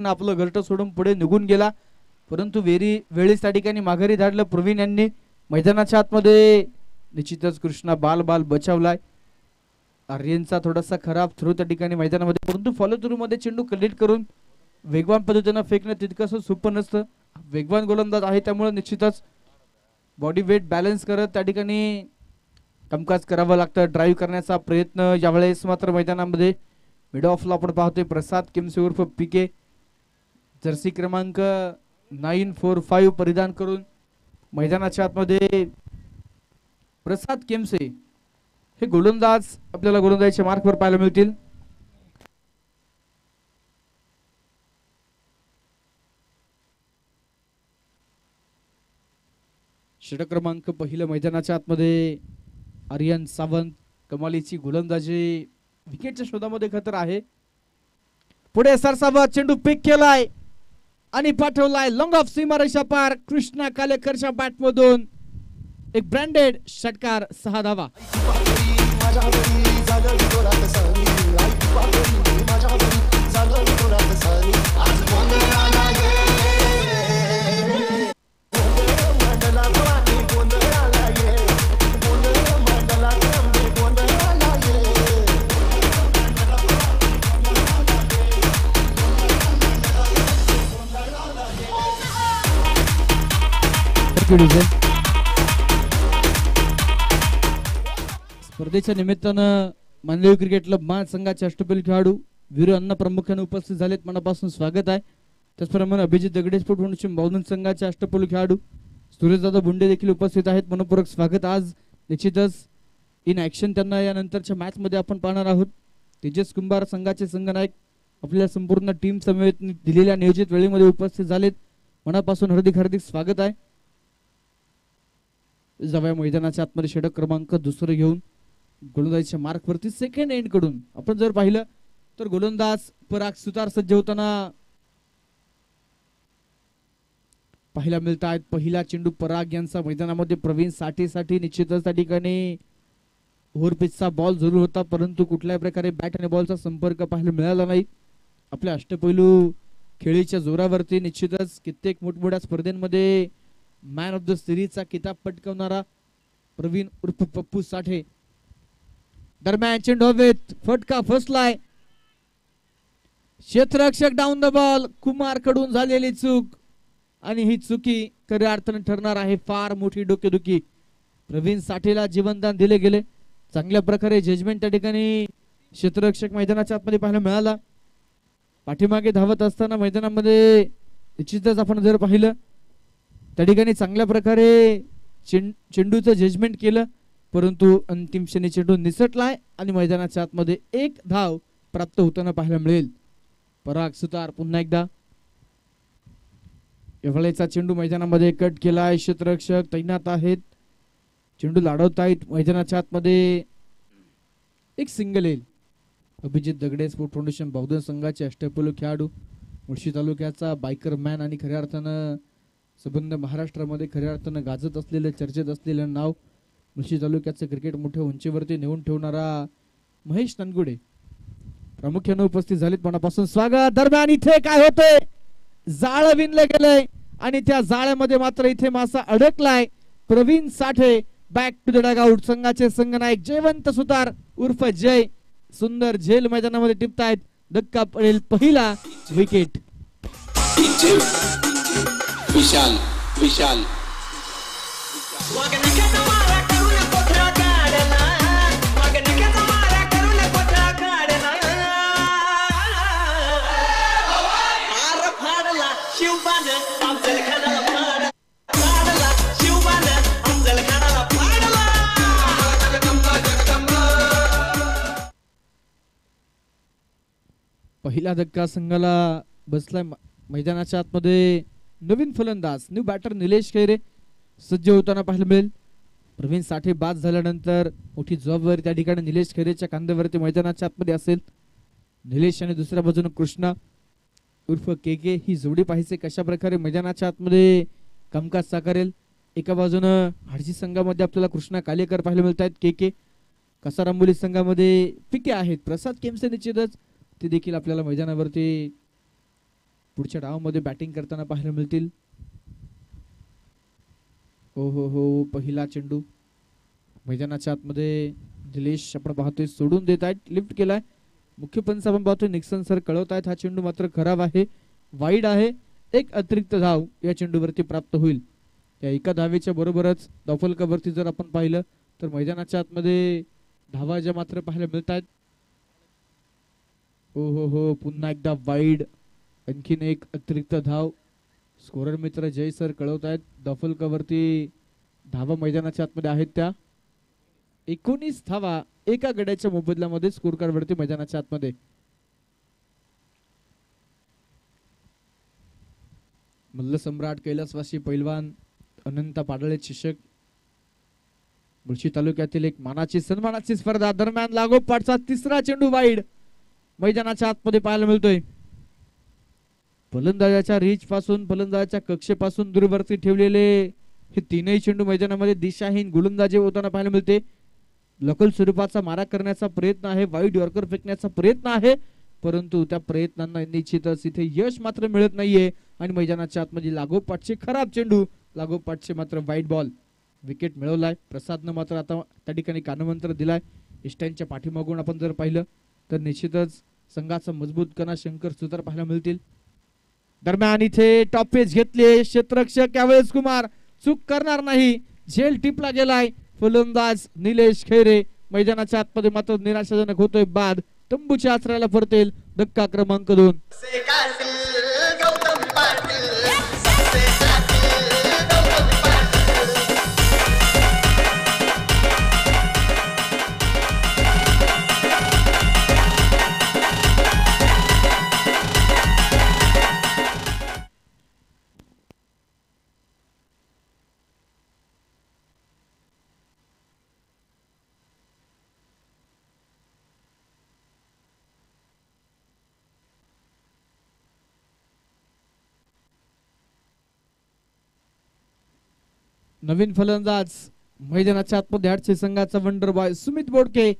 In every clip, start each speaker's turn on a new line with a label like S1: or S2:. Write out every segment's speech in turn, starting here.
S1: आपलं घरटं सोडून पुढे निघून गेला, परंतु वेळीच त्या ठिकाणी माघारी धाडलं प्रवीण यांनी. मैदानाच्या आतमध्ये निश्चितच कृष्णा बाल बचावलाय. आर्यनचा थोडासा खराब थ्रो त्या ठिकाणी मैदानामध्ये, परंतु फॉलो थ्रू मध्ये चेंडू कलेक्ट करून वेगवान पद्धतीने फेकणं तितकंसं सोपं नसतं. वेगवान गोलंदाज आहे त्यामुळे निश्चितच बॉडी वेट बॅलन्स करत त्या ठिकाणी कामकाज करावं लागतं. ड्राईव्ह करण्याचा प्रयत्न यावेळेस मात्र मैदानामध्ये मिड ऑफला आपण पाहतोय प्रसाद किमसे उर्फ पीके, जर्सी क्रमांक 945 परिधान करून मैदानाच्या आतमध्ये प्रसाद केमसे हे गोलंदाज आपल्याला गोलंदाजीच्या मार्कवर पाहायला मिळतील. षटक क्रमांक पहिलं मैदानाच्या आतमध्ये आर्यन सावंत, कमालीची गोलंदाजी, विकेटच्या शोधामध्ये खतर आहे. पुढे सरसावत चेंडू पिक केलाय आणि पाठवलाय लॉंग ऑफ सीमारेषा पार. कृष्णा कालेकरच्या बॅट मधून एक ब्रँडेड षटकार, 6 धावा. स्पर्धेच्या निमित्तानं मानदेव क्रिकेट क्लब महासंघाचे अष्टपैलू खेळाडू वीर अण्णा प्रामुख्याने उपस्थित झालेत, मनापासून स्वागत आहे. त्याचप्रमाणे अभिजित दगडे स्पोर्ट फाउंडेशन बौद्धन संघाचे अष्टपैलू खेळाडू सुरेशदादा बुंडे देखील उपस्थित आहेत, मनपूर्वक स्वागत. आज निश्चितच इन ऍक्शन त्यांना यानंतरच्या मॅच मध्ये आपण पाहणार आहोत. तेजस कुंभार संघाचे संघनायक आपल्या संपूर्ण टीम समेत दिलेल्या नियोजित वेळेमध्ये उपस्थित झालेत, मनापासून हार्दिक स्वागत आहे. जाऊया मैदानाच्या आतमध्ये षटक क्रमांक दुसरं घेऊन गोलंदाजीच्या मार्कवरती सेकंड एंड कडून आपण जर पाहिलं तर गोलंदाज पराग सुतार सज्ज होताना पाहायला मिळत आहेत. पहिला चेंडू पराग यांचा मैदानामध्ये प्रवीण साठेसाठी निश्चितच त्या ठिकाणी ओव्हरपिचचा बॉल जरूर होता, परंतु कुठल्याही प्रकारे बॅट आणि बॉलचा संपर्क पाहायला मिळाला नाही. आपल्या अष्टपैलू खेळीच्या जोरावरती निश्चितच कित्येक मोठमोठ्या स्पर्धेमध्ये मॅन ऑफ द सिरीजचा किताब पटकावणारा प्रवीण उर्फ पप्पू साठे. दरम्यान चेंडू हवेत, फटका फसलाय. क्षेत्ररक्षक डाऊन द बॉल, कुमार कडून झालेली चूक आणि ही चुकी खऱ्या अर्थाने ठरणार आहे फार मोठी डोकेदुखी. प्रवीण साठेला जीवनदान दिले गेले. चांगल्या प्रकारे जजमेंट त्या ठिकाणी क्षेत्ररक्षक मैदानाच्या आतमध्ये पाहायला मिळाला. पाठीमागे धावत असताना मैदानामध्ये निश्चितच आपण जर पाहिलं त्या ठिकाणी चांगल्या प्रकारे चेंडूचं जजमेंट केलं, परंतु अंतिम क्षणी चेंडू निसटलाय आणि मैदानाच्या आतमध्ये एक धाव प्राप्त होताना पाहायला मिळेल. पराग सुतार पुन्हा एकदा एवढेचा चेंडू मैदानामध्ये कट केलाय. क्षेत्ररक्षक तैनात आहेत, चेंडू लाडवत आहेत. मैदानाच्या आतमध्ये एक सिंगल येईल. अभिजित दगडे स्पोर्ट फाउंडेशन बौद्धन संघाचे अष्टपैलू खेळाडू, मुळशी तालुक्याचा बायकर मॅन आणि खऱ्या अर्थानं संबंध महाराष्ट्रामध्ये खऱ्या अर्थानं गाजत असलेलं चर्चेत असलेलं नाव, मुळशी तालुक्याचं क्रिकेट मोठ्या उंचीवरती नेऊन ठेवणारा महेश ननगुडे प्रामुख्याने उपस्थित झालेत, मनापासून स्वागत. दरम्यान इथे काय होतंय, जाळ विणलं गेलंय आणि त्या जाळ्यामध्ये मात्र इथे मासा अडकलाय. प्रवीण साठे बॅक टू द डगआउट. संघाचे संघनायक जयवंत सुतार उर्फ जय सुंदर झेल मैदानामध्ये टिपतायत. धक्का पडेल पहिला विकेट.
S2: विशाल विशाल
S1: पहिला धक्का संघाला बसलाय. मैदानाच्या आतमध्ये नवीन फलंदाज न्यू बॅटर निलेश खैरे सज्ज होताना पाहायला मिळेल. प्रवीण साठे बाद झाल्यानंतर मोठी जबाबदारी त्या ठिकाणी निलेश खैरेच्या खांद्यावरती मैदानाच्या आतमध्ये असेल. निलेश आणि दुसऱ्या बाजूने कृष्णा उर्फ के ही जोडी पाहिजे कशा प्रकारे मैदानाच्या आतमध्ये कामकाज साकारेल. एका बाजूने हडजी संघामध्ये आपल्याला कृष्णा कालेकर पाहायला मिळत आहेत. के कसारांबोली संघामध्ये पिके आहेत. प्रसाद केमसे निश्चितच ते देखील आपल्याला मैदानावरती पुढच्या डावामध्ये बॅटिंग करताना पाहायला मिळतील. हो पहिला चेंडू मैदानाच्या आतमध्ये निलेश आपण पाहतोय सोडून देत आहेत, लिफ्ट केलाय. मुख्य पंच आपण पाहतोय निक्सन सर कळवत आहेत हा चेंडू मात्र खराब आहे, वाईड आहे. एक अतिरिक्त धाव या चेंडूवरती प्राप्त होईल. या एका धावेच्या बरोबरच धावफलकावरती जर आपण पाहिलं तर मैदानाच्या आतमध्ये धावा ज्या मात्र पाहायला मिळत आहेत. हो पुन्हा एकदा वाईड, आणखीन एक अतिरिक्त धाव. स्कोरर मित्र जय सर कळवत आहेत धावफलकावरती धावा मैदानाच्या आतमध्ये आहेत त्या 19 धावा एका गड्याच्या मोबदल्यामध्ये स्कोर कार्ड वरती मैदानाच्या आतमध्ये. मल्ल सम्राट कैलासवासी पैलवान अनंत पाडळे शिक्षक मुळशी तालुक्यातील एक मानाची सन्मानाची स्पर्धा दरम्यान लागोपाठचा तिसरा चेंडू वाईड मैदानाच्या आतमध्ये पाहायला मिळतोय. फलंदाजाच्या रीच पासून फलंदाजाच्या कक्षेपासून दूरवरती ठेवलेले हे तीनही चेंडू मैदानामध्ये दिशाहीन गोलंदाजी होताना पाहायला मिळते. लकल स्वरूपाचा मारा करण्याचा प्रयत्न आहे, वाईड यॉर्कर फेकण्याचा प्रयत्न आहे, परंतु त्या प्रयत्नांना निश्चितच इथे यश मात्र मिळत नाहीये. आणि मैदानाच्या आतमध्ये लागोपाठचे खराब चेंडू, लागोपाठचे मात्र वाईड बॉल. विकेट मिळवलाय प्रसादनं मात्र आता त्या ठिकाणी कानमंत्र दिलाय. इष्टांच्या पाठीमागून आपण जर पाहिलं तर निश्चितच संघाचा मजबूत कणा शंकर सुतार पाहायला मिळतील. दरम्यान इथे टॉपेज घेतले क्षेत्ररक्षक यावेळेस कुमार चूक करणार नाही, झेल टिपला गेलाय. फलंदाज निलेश खैरे मैदानाच्या आतमध्ये मात्र निराशाजनक होतोय बाद. तंबूच्या आचऱ्याला परतेल धक्का क्रमांक 2. नवीन फलंदाज मैदानाच्या आतमध्ये हाडचे संघाचा वंडर बॉय सुमित बोडके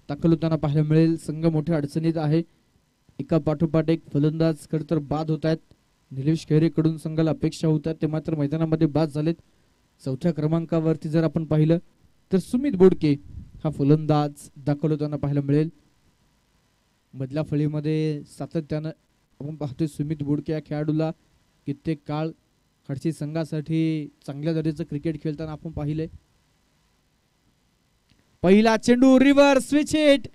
S1: दाखल होताना पाहायला मिळेल. संघ मोठ्या अडचणीत आहे, एका पाठोपाठ एक फलंदाज खरं तर बाद होत आहेत. निलेश खैरे कडून संघाला अपेक्षा होत्या ते मात्र मैदानामध्ये बाद झालेत. चौथ्या क्रमांकावरती जर आपण पाहिलं तर सुमित बोडके हा फलंदाज दाखल होताना पाहायला मिळेल. मधल्या फळीमध्ये सातत्यानं आपण पाहतोय सुमित बोडके या खेळाडूला कित्येक काळ खडची संघासाठी चांगल्या दर्जाचं क्रिकेट खेळताना आपण पाहिले. पहिला चेंडू रिव्हर स्विच हिट,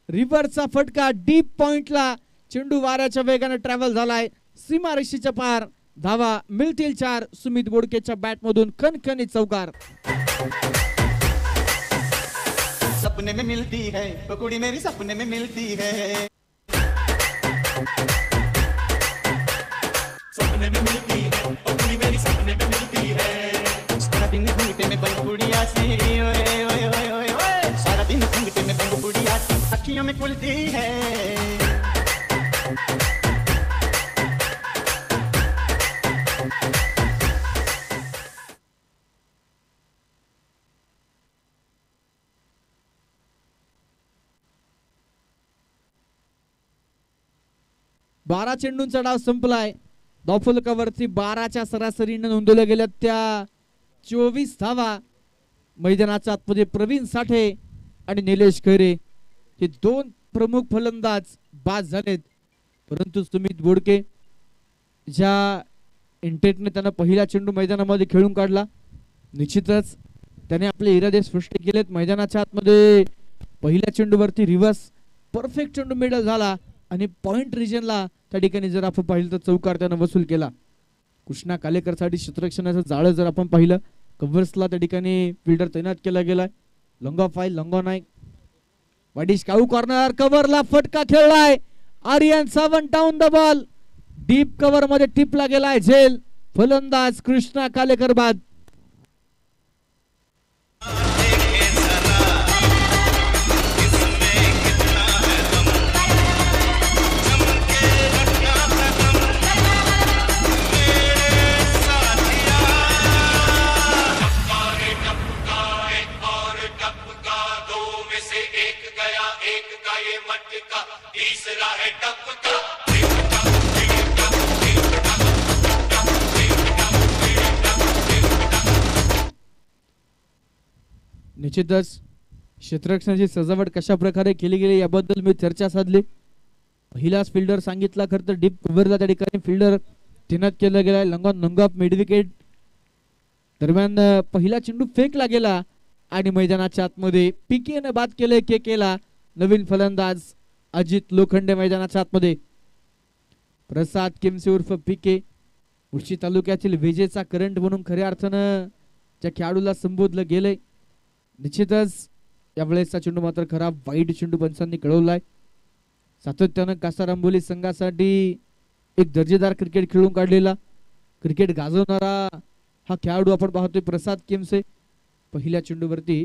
S1: रिव्हरचा फटका डीप पॉइंटला. चेंडू वाऱ्याच्या वेगाने ट्रॅव्हल झालाय सीमारेषेच्या पार. धावा मिळतील 4 सुमित बोडकेच्या बॅट मधून खणखणीत चौकार.
S3: सपने में मिलती है पकोड़ी मेरी सपने में मिलती है, सपने में मिलती है पकोड़ी मेरी सपने में मिलती है. सारा दिन घूंघटे में बंगपुड़िया सी ओए ओए ओए ओए ओए, सारा दिन घूंघटे में बंगपुड़िया सी अखियों में खुलती है.
S1: 12 चेंडूंचा डाव संपलाय. धावफलकावरती 12च्या सरासरीने नोंदवल्या गेल्या त्या 24 धावा. मैदानाच्या आतमध्ये प्रवीण साठे आणि निलेश खैरे हे 2 प्रमुख फलंदाज बाद झालेत, परंतु सुमित बोडके ज्या इंटेंटने त्यांना पहिला चेंडू मैदानामध्ये खेळून काढला, निश्चितच त्याने आपले इरादे स्पष्ट केलेत. मैदानाच्या आतमध्ये पहिल्या चेंडूवरती रिव्हर्स परफेक्ट चेंडू मिडल झाला आणि पॉइंट रिजनला त्या ठिकाणी जर आपण पाहिलं तर चौकार त्यानं वसूल केला. कृष्णा कालेकरसाठी क्षेत्ररक्षणाचं जाळं जर आपण पाहिलं, कव्हर्सला त्या ठिकाणी फिल्डर तैनात केला गेलाय. लॉंग ऑफ 5 लॉंग ऑन आहे. वाडीश काऊ कॉर्नर कव्हरला फटका खेळलाय. Aryan Sawant down the ball. Deep cover मध्ये टिपला गेलाय झेल. फलंदाज कृष्णा कालेकर बाद.
S4: तीसरा है टपका
S1: निश्चितच क्षेत्ररक्षणाची सजावट कशा प्रकारे केली गेली याबद्दल मी चर्चा साधली. पहिलाच फिल्डर सांगितला, खरं तर डीप कव्हरला त्या ठिकाणी फिल्डर तैनात केला गेला. लंग ऑफ मिड विकेट दरम्यान पहिला चेंडू फेकला गेला आणि मैदानाच्या आतमध्ये पीकेने बाद केले केकेला. नवीन फलंदाज अजित लोखंडे मैदानाच्या आतमध्ये. प्रसाद किमसे उर्फ पीके मुळशी तालुक्यातील विजेचा करंट म्हणून खऱ्या अर्थानं त्या खेळाडूला संबोधलं गेलंय. निश्चितच यावेळेसचा चेंडू मात्र खराब वाईट चेंडू पंचांनी कळवलाय. सातत्यानं कासार आंबोली संघासाठी एक दर्जेदार क्रिकेट खेळून काढलेला, क्रिकेट गाजवणारा हा खेळाडू आपण पाहतोय प्रसाद किमसे. पहिल्या चेंडूवरती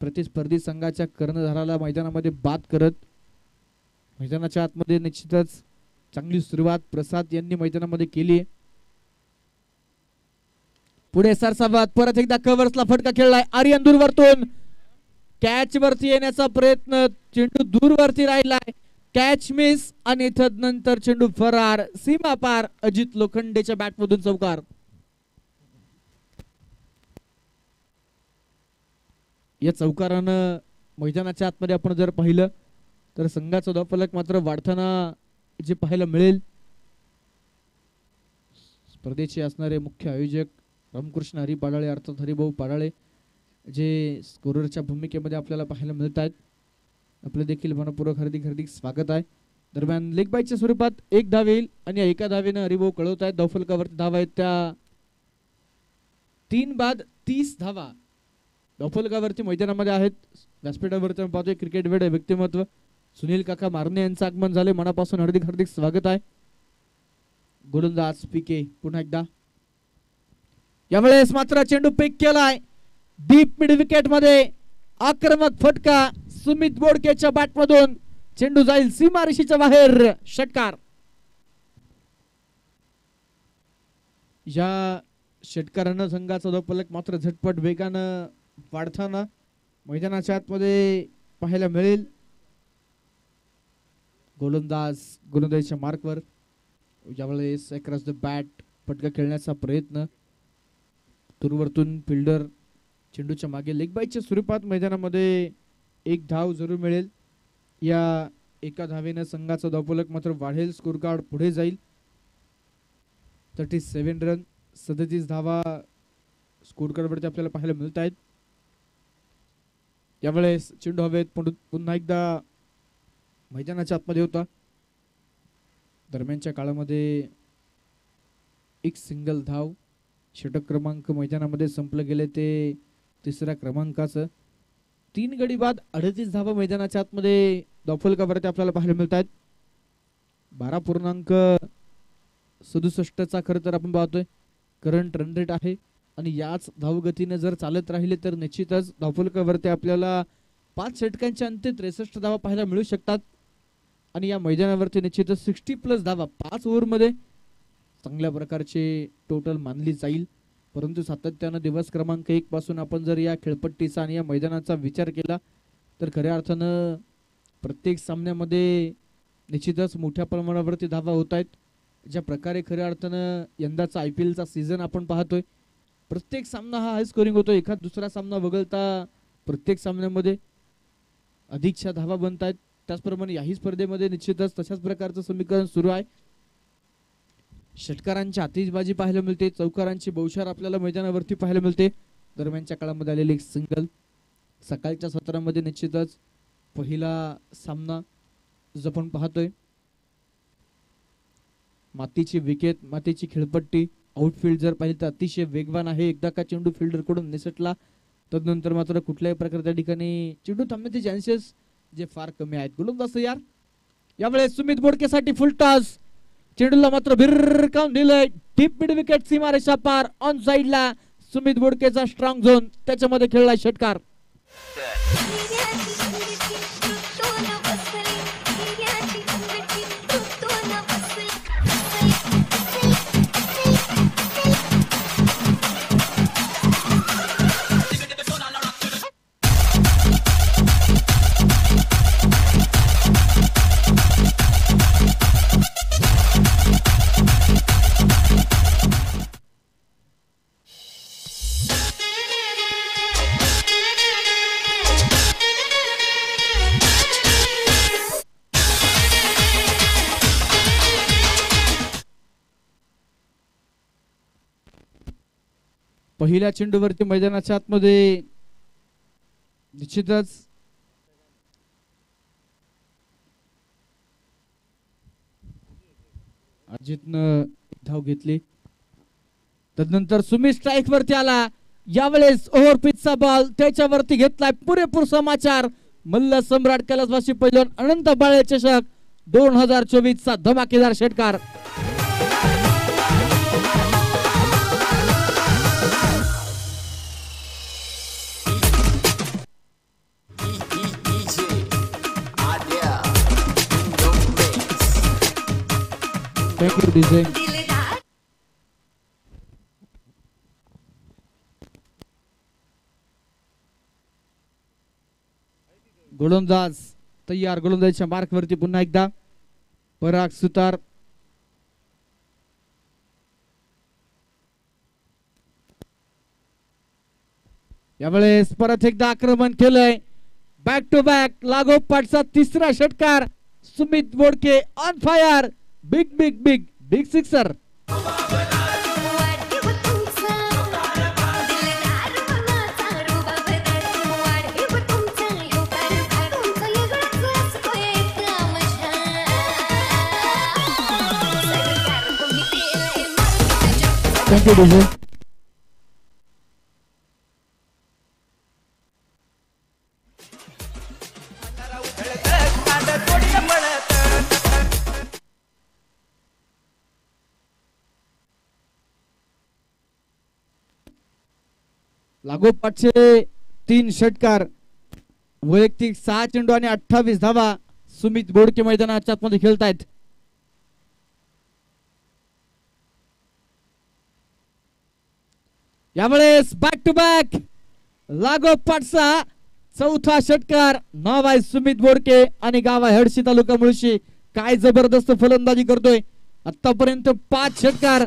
S1: प्रतिस्पर्धी संघाच्या कर्णधाराला मैदानामध्ये बाद करत मैदानाच्या आतमध्ये निश्चितच चांगली सुरुवात प्रसाद यांनी मैदानामध्ये केली आहे. पुढे सरसावत परत एकदा कव्हर्सला फटका खेळलाय. आर्यन दूरवरतून कॅच वरती येण्याचा प्रयत्न, चेंडू दूरवरती राहिलाय, कॅच मिस आणि तदनंतर चेंडू फरार, सीमा पार. अजित लोखंडेच्या बॅट मधून चौकार. या चौकारानं मैदानाच्या आतमध्ये आपण जर पाहिलं तर संघाचा धावफलक मात्र वाढताना जे पाहायला मिळेल. स्पर्धेचे असणारे मुख्य आयोजक रामकृष्ण हरी पाडाळे अर्थात हरिभाऊ पाडाळे जे स्कोररच्या भूमिकेमध्ये आपल्याला पाहायला मिळत आहेत. आपले देखील मनपूर्वक हार्दिक स्वागत आहे. दरम्यान लेग बाईच्या स्वरूपात एक धाव येईल आणि एका धावेनं हरिभाऊ कळवत आहेत. धावफलकावरती धावा आहेत त्या 3 बाद 30 धावा धावफलकावरती मैदानामध्ये आहेत. व्यासपीठावरती आपण पाहतोय क्रिकेट वेड व्यक्तिमत्व सुनील काका मारणे यांचं आगमन झाले. मनापासून हार्दिक स्वागत आहे. गोलंदाज पीके पुन्हा एकदा. यावेळेस मात्र चेंडू पिक केलाय डीप मिड विकेट मध्ये. आक्रमक फटका सुमित बोडकेच्या बॅट मधून. चेंडू जाईल सीमारेषेच्या बाहेर. षटकार. या षटकारानं संघाचा धावफलक मात्र झटपट वेगानं वाढताना मैदानाच्या आतमध्ये पाहायला मिळेल. गोलंदाजीच्या मार्कवर यावेळेस अक्रॉस द बॅट फटका खेळण्याचा प्रयत्न. दूरवरतून फिल्डर चेंडूच्या मागे लेग बाईच्या स्वरूपात मैदानामध्ये एक धाव जरूर मिळेल. या एका धावेनं संघाचा धावफलक मात्र वाढेल. स्कोर कार्ड पुढे जाईल. 37 रन 37 धावा स्कोर कार्डवरती आपल्याला पाहायला मिळत आहेत. यावेळेस चेंडू हवेत पुन्हा एकदा मैदानाच्या आतमध्ये होता. दरम्यानच्या काळामध्ये एक सिंगल धाव. षटक क्रमांक मैदानामध्ये संपलं गेले ते 3ऱ्या क्रमांकाचं. 3 गडी बाद 38 धावा मैदानाच्या आतमध्ये धावफलकावरती आपल्याला पाहायला मिळत आहेत. 12.67चा खरं तर आपण पाहतोय करंट रन रेट आहे आणि याच धावगतीने जर चालत राहिले तर निश्चितच धावफलकावरती आपल्याला 5 षटकांच्या अंती 63 धावा पाहायला मिळू शकतात. आणि या मैदानावरती निश्चितच 60+ धावा 5 ओव्हरमध्ये चांगल्या प्रकारचे टोटल मानली जाईल. परंतु सातत्यानं दिवस क्रमांक 1 पासून आपण जर या खेळपट्टीचा आणि या मैदानाचा विचार केला तर खऱ्या अर्थानं प्रत्येक सामन्यामध्ये निश्चितच मोठ्या प्रमाणावरती धावा होत आहेत. ज्या प्रकारे खऱ्या अर्थानं यंदाचा IPLचा सीझन आपण पाहतोय, प्रत्येक सामना हा हाय स्कोरिंग होतो. एखाद दुसरा सामना वगळता प्रत्येक सामन्यामध्ये अधिकच्या धावा बनत आहेत. त्याचप्रमाणे याही स्पर्धेमध्ये निश्चितच तशाच प्रकारचं समीकरण सुरू आहे. षटकारांची आतिषबाजी पाहायला मिळते, चौकारांची बहुशार आपल्याला मैदानावरती पाहायला मिळते. दरम्यानच्या काळामध्ये आलेले एक सिंगल. सकाळच्या सत्रामध्ये निश्चितच पहिला सामना जो आपण पाहतोय, मातीची विकेट, मातीची खेळपट्टी, आउटफील्ड जर पाहिलं तर अतिशय वेगवान आहे. एकदा का चेंडू फिल्डर कडून निसटला तदनंतर मात्र कुठल्याही प्रकारे त्या ठिकाणी चेंडू थांबण्याचे चान्सेस जे फार कमी आहेत. गोलंदाज यार यावेळेस सुमित बोडकेसाठी फुल टॉस. चेंडूला मात्र भिरकावून दिलंय डीप मिड विकेट सीमारेषा पार. ऑन साइडला सुमित बोडकेचा स्ट्रॉंग झोन, त्याच्यामध्ये खेळलाय षटकार. पहिल्या चेंडूवरती मैदानाच्या आतमध्ये निश्चितच अजितनं धाव घेतली. तदनंतर सुमित स्ट्राईक वरती आला. यावेळेस ओव्हर पिचचा बॉल त्याच्यावरती घेतलाय. पुरेपूर समाचार. मल्ल सम्राट कैलासवासी पैलवान अनंत बाळे चषक 2024 चा धमाकेदार षटकार. Thank you DJ. गोलंदाज तयार. गोलंदाजीच्या मार्क वरती पुन्हा एकदा पराग सुतार. यावेळेस परत एकदा आक्रमण केलंय. बॅक टू बॅक लागोपाठचा तिसरा षटकार. Sumit Bodke on fire. Big big big big sixer. Thank you DJ. लागोपाठचे 3 षटकार. वैयक्तिक 6 चेंडू आणि 28 धावा सुमित बोडके मैदानाच्या आतमध्ये खेळतायत. यावेळेस बॅक टू बॅक लागोपाठचा चौथा षटकार. नाव आहे सुमित बोडके आणि गाव आहे हडशी तालुका मुळशी. काय जबरदस्त फलंदाजी करतोय. आतापर्यंत 5 षटकार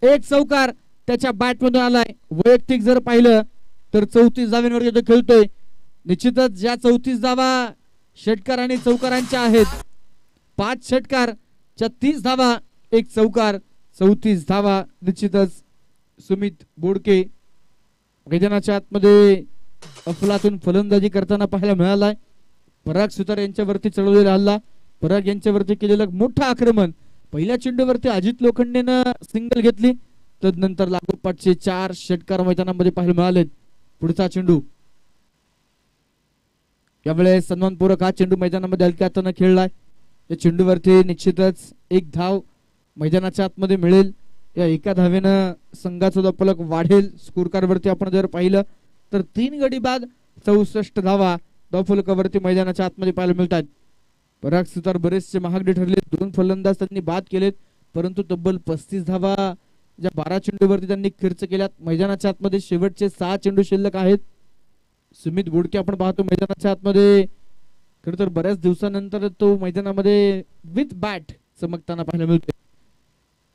S1: 1 चौकार त्याच्या बॅट मधून आलाय. वैयक्तिक जर पाहिलं तर 34 धावांवर तो खेळतोय. निश्चितच ज्या 34 धावा षटकार आणि चौकारांच्या आहेत. 5 षटकार 30 धावा 1 चौकार 34 धावा निश्चितच सुमित बोडके मैदानाच्या आतमध्ये अफलातून फलंदाजी करताना पाहायला मिळालाय. पराग सुतार यांच्यावरती चढवलेला हल्ला. पराग यांच्यावरती केलेलं मोठं आक्रमण. पहिल्या चेंडूवरती अजित लोखंडेनं सिंगल घेतली. तदनंतर लागोपाठचे 4 षटकार मैदानामध्ये पाहायला मिळाले. पुढचा चेंडू. यावेळेस सन्मानपूर्वक हा चेंडू मैदानामध्ये हलक्या हाताने खेळलाय. या चेंडूवरती निश्चितच 1 धाव मैदानाच्या आतमध्ये मिळेल. या एका धावेनं संघाचा फलक वाढेल. स्कोर कार्ड वरती आपण जर पाहिलं तर 3 गडी बाद 64 धावा धावफलकावरती मैदानाच्या आतमध्ये पाहायला मिळतात. पराग सुतार बरेचसे महागडे ठरले. 2 फलंदाज त्यांनी बाद केलेत. परंतु तब्बल 35 धावा ज्या 12 चेंडूवरती त्यांनी खर्च केल्यात. मैदानाच्या आतमध्ये शेवटचे 6 चेंडू शिल्लक आहेत. सुमित बोडके आपण पाहतो मैदानाच्या आतमध्ये खरं तर बऱ्याच दिवसानंतर तो मैदानामध्ये विथ बॅट चमकताना पाहायला मिळतो.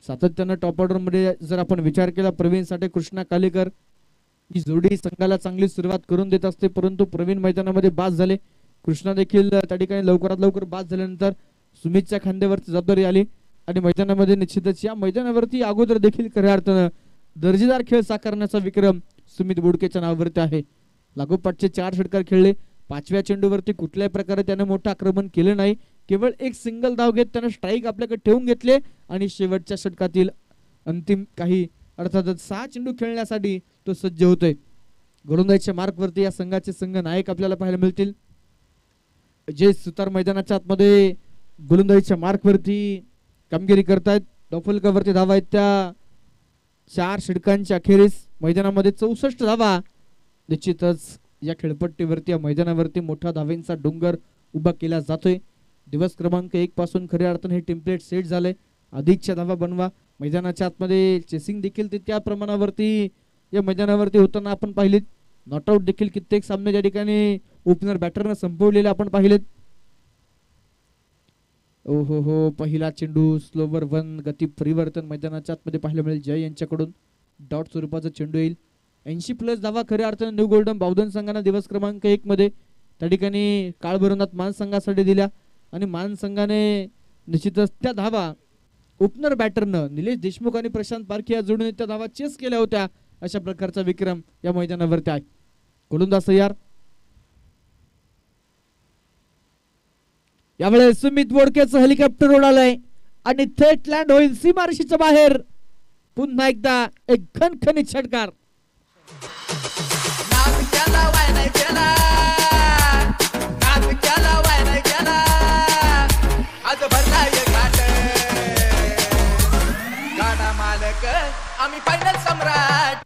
S1: सातत्यानं टॉप ऑर्डर मध्ये जर आपण विचार केला प्रवीण साठे कृष्णा कालेकर ही जोडी संघाला चांगली सुरुवात करून देत असते. परंतु प्रवीण मैदानामध्ये बाद झाले. कृष्णा देखील त्या ठिकाणी लवकरात लवकर बाद झाल्यानंतर सुमितच्या खांद्यावरती जबाबदारी आली आणि मैदानामध्ये निश्चितच या मैदानावरती अगोदर देखील खऱ्या अर्थानं दर्जेदार खेळ साकारण्याचा विक्रम सुमित बोडकेच्या नावावरती आहे. लागोपाठचे 4 षटकार खेळले. 5व्या चेंडूवरती कुठल्याही प्रकारे त्याने मोठं आक्रमण केलं नाही. केवळ एक सिंगल धाव घेत त्याने स्ट्राईक आपल्याकडे ठेवून घेतले आणि शेवटच्या षटकातील अंतिम काही अर्थातच 6 चेंडू खेळण्यासाठी तो सज्ज होतोय. गोलंदाजीच्या मार्कवरती या संघाचे संघ नायक आपल्याला पाहायला मिळतील. जे सुतार मैदानाच्या आतमध्ये गोलंदाजीच्या मार्कवरती कामगिरी करतायत. धावफलकावरती धावा आहेत त्या 4 षटकांच्या अखेरीस मैदानामध्ये 64 धावा. निश्चितच या खेळपट्टीवरती या मैदानावरती मोठा धावेंचा डोंगर उभा केला जातोय. दिवस क्रमांक 1 पासून खऱ्या अर्थाने हे टेम्पलेट सेट झालंय. अधिकच्या धावा बनवा. मैदानाच्या आतमध्ये चेसिंग देखील त्या प्रमाणावरती या मैदानावरती होताना आपण पाहिलेत. नॉटआउट देखील कित्येक सामने त्या ठिकाणी ओपनर बॅटरनं संपवलेले आपण पाहिलेत. ओहो हो पहिला चेंडू स्लोवर 1 गती परिवर्तन मैदानाच्या आतमध्ये पाहायला मिळेल. जय यांच्याकडून डॉट स्वरूपाचा चेंडू येईल. 80+ धावा खऱ्या अर्थाने न्यू गोल्डन बावधन संघाने दिवस क्रमांक 1 मध्ये त्या ठिकाणी काळभैरवनाथ मान संघासाठी दिल्या आणि मान संघाने निश्चितच त्या धावा ओपनर बॅटरनं निलेश देशमुख आणि प्रशांत पारखे या जोडीने त्या धावा चेस केल्या होत्या. अशा प्रकारचा विक्रम या मैदानावरती आहे. गोलंदाज तयार. यावेळेस सुमित बोडकेचं हेलिकॉप्टर उडालंय आणि थेट लँड होईल सीमारेषेच्या बाहेर. पुन्हा एकदा एक खणखणीत षटकार.
S4: आम्ही फायनल सम्राट.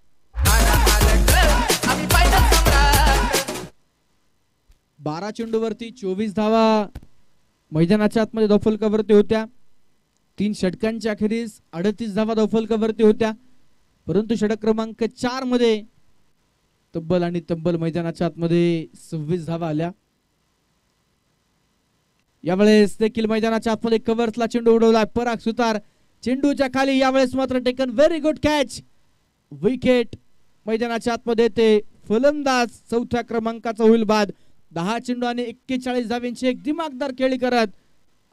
S1: 12 चेंडूवरती 24 धावा मैदानाच्या आतमध्ये धावफलकावरती होत्या. 3 षटकांच्या अखेरीस 38 धावा धावफलकावरती होत्या. परंतु षटक क्रमांक 4 मध्ये तब्बल मैदानाच्या आतमध्ये 26 धावा आल्या. यावेळेस देखील मैदानाच्या आतमध्ये कव्हर्सला चेंडू उडवला. पराग सुतार चेंडूच्या खाली. यावेळेस मात्र taken very good catch. Wicket मैदानाच्या आतमध्ये ते फलंदाज 4थ्या क्रमांकाचा होईल बाद. 10 चेंडू आणि 41 धावांची एक दिमागदार खेळी करत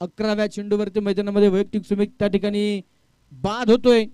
S1: 11व्या चेंडूवरती मैदानामध्ये वैयक्तिक सुमित त्या ठिकाणी बाद होतोय.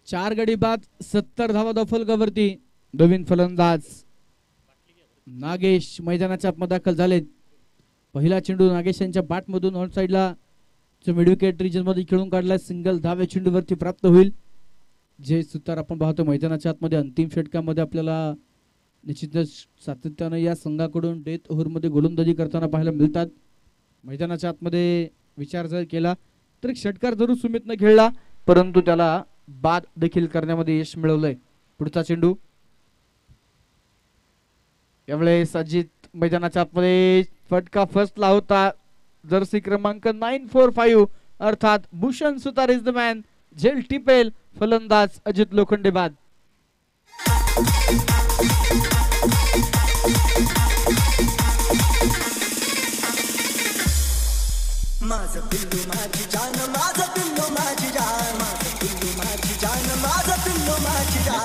S1: चार गडी बाद 70 धावा धावफलकावरती. नवीन फलंदाज नागेश मैदानाच्या आतमध्ये दाखल झालेत. पहिला चेंडू नागेश यांच्या बॅट मधून ऑन साइडला मिड विकेट रिजन मध्ये खेळून काढला. सिंगल धावे चेंडूवरती प्राप्त होईल. जय सुतार आपण पाहतो मैदानाच्या आतमध्ये अंतिम षटकामध्ये आपल्याला निश्चितच सातत्याने या संघाकडून डेथ ओव्हर मध्ये गोलंदाजी करताना पाहायला मिळतात. मैदानाच्या आतमध्ये विचार जर केला तर एक षटकार जरूर सुमितनं खेळला, परंतु त्याला बाद देखील करण्यामध्ये यश मिळवलंय. पुढचा चेंडू यावेळेस अजित मैदानाच्या आतमध्ये फटका फर्स्टला होता. जर्सी क्रमांक 945 अर्थात भूषण सुतार इज द मॅन. झेल टिपेल. फलंदाज अजित लोखंडे बाद.
S5: माझं पिल्लू माझी जान, माझं पिल्लू माझी जान, माझं पिल्लू माझी जान, माझं पिल्लू माझी जान.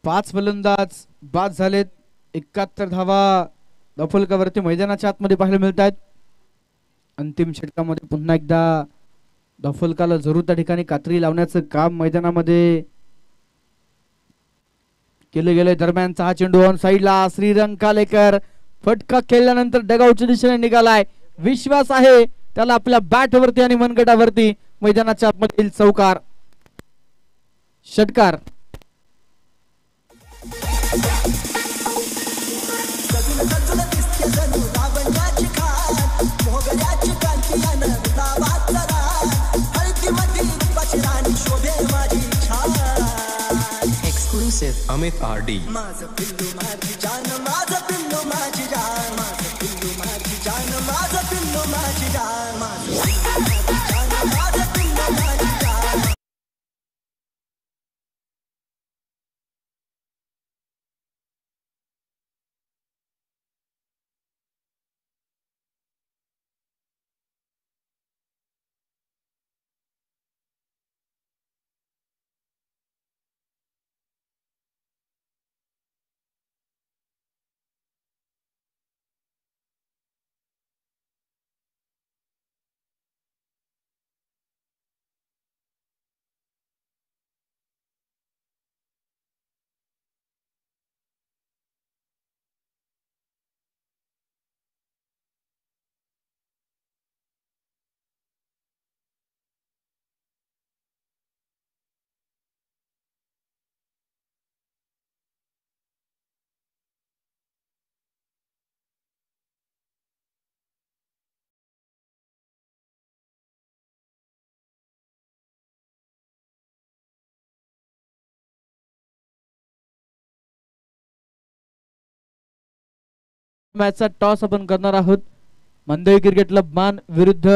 S1: 5 फलंदाज बाद झालेत. 71 धावा धावफलकावरती मैदानाच्या आतमध्ये पाहायला मिळत आहेत. अंतिम षटकामध्ये पुन्हा एकदा धावफलकाला जरूर त्या ठिकाणी कात्री लावण्याचं काम मैदानामध्ये केले गेले. दरम्यानचा हा चेंडू ऑन साइडला श्रीरंग कालेकर फटका खेळल्यानंतर डगआउटच्या दिशेने निघालाय. विश्वास आहे त्याला आपल्या बॅटवरती आणि मनगटावरती. मैदानाच्या आतमधील चौकार षटकार.
S4: Exclusive Amit RD.
S5: माझं पिल्लू माझी जान, माझं पिल्लू माझी जान, माझं पिल्लू माझी जान, माझं पिल्लू माझी जान, माझं पिल्लू माझी जान, माझं पिल्लू माझी जान.
S1: मॅचचा टॉस आपण करणार आहोत. मंडई क्रिकेट क्लब मान विरुद्ध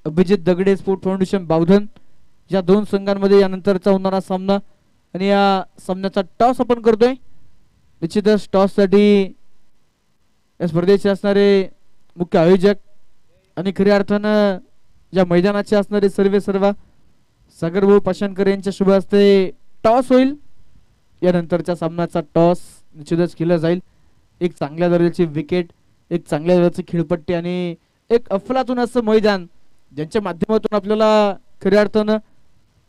S1: अभिजित दगडे स्पोर्ट फाउंडेशन बावधन या दोन संघांमध्ये यानंतरचा होणारा सामना आणि या सामन्याचा टॉस आपण करतोय. निश्चितच टॉस साठी या स्पर्धेचे असणारे मुख्य आयोजक आणि खऱ्या अर्थानं या मैदानाचे असणारे सर्व सागरभाऊ पाषाणकर यांच्या शुभ हस्ते टॉस होईल. यानंतरच्या सामन्याचा टॉस निश्चितच केला जाईल. एक चांगल्या दर्जाची विकेट, एक चांगल्या दर्जाची खेळपट्टी आणि एक अफलातून असं मैदान ज्यांच्या माध्यमातून आपल्याला खऱ्या अर्थानं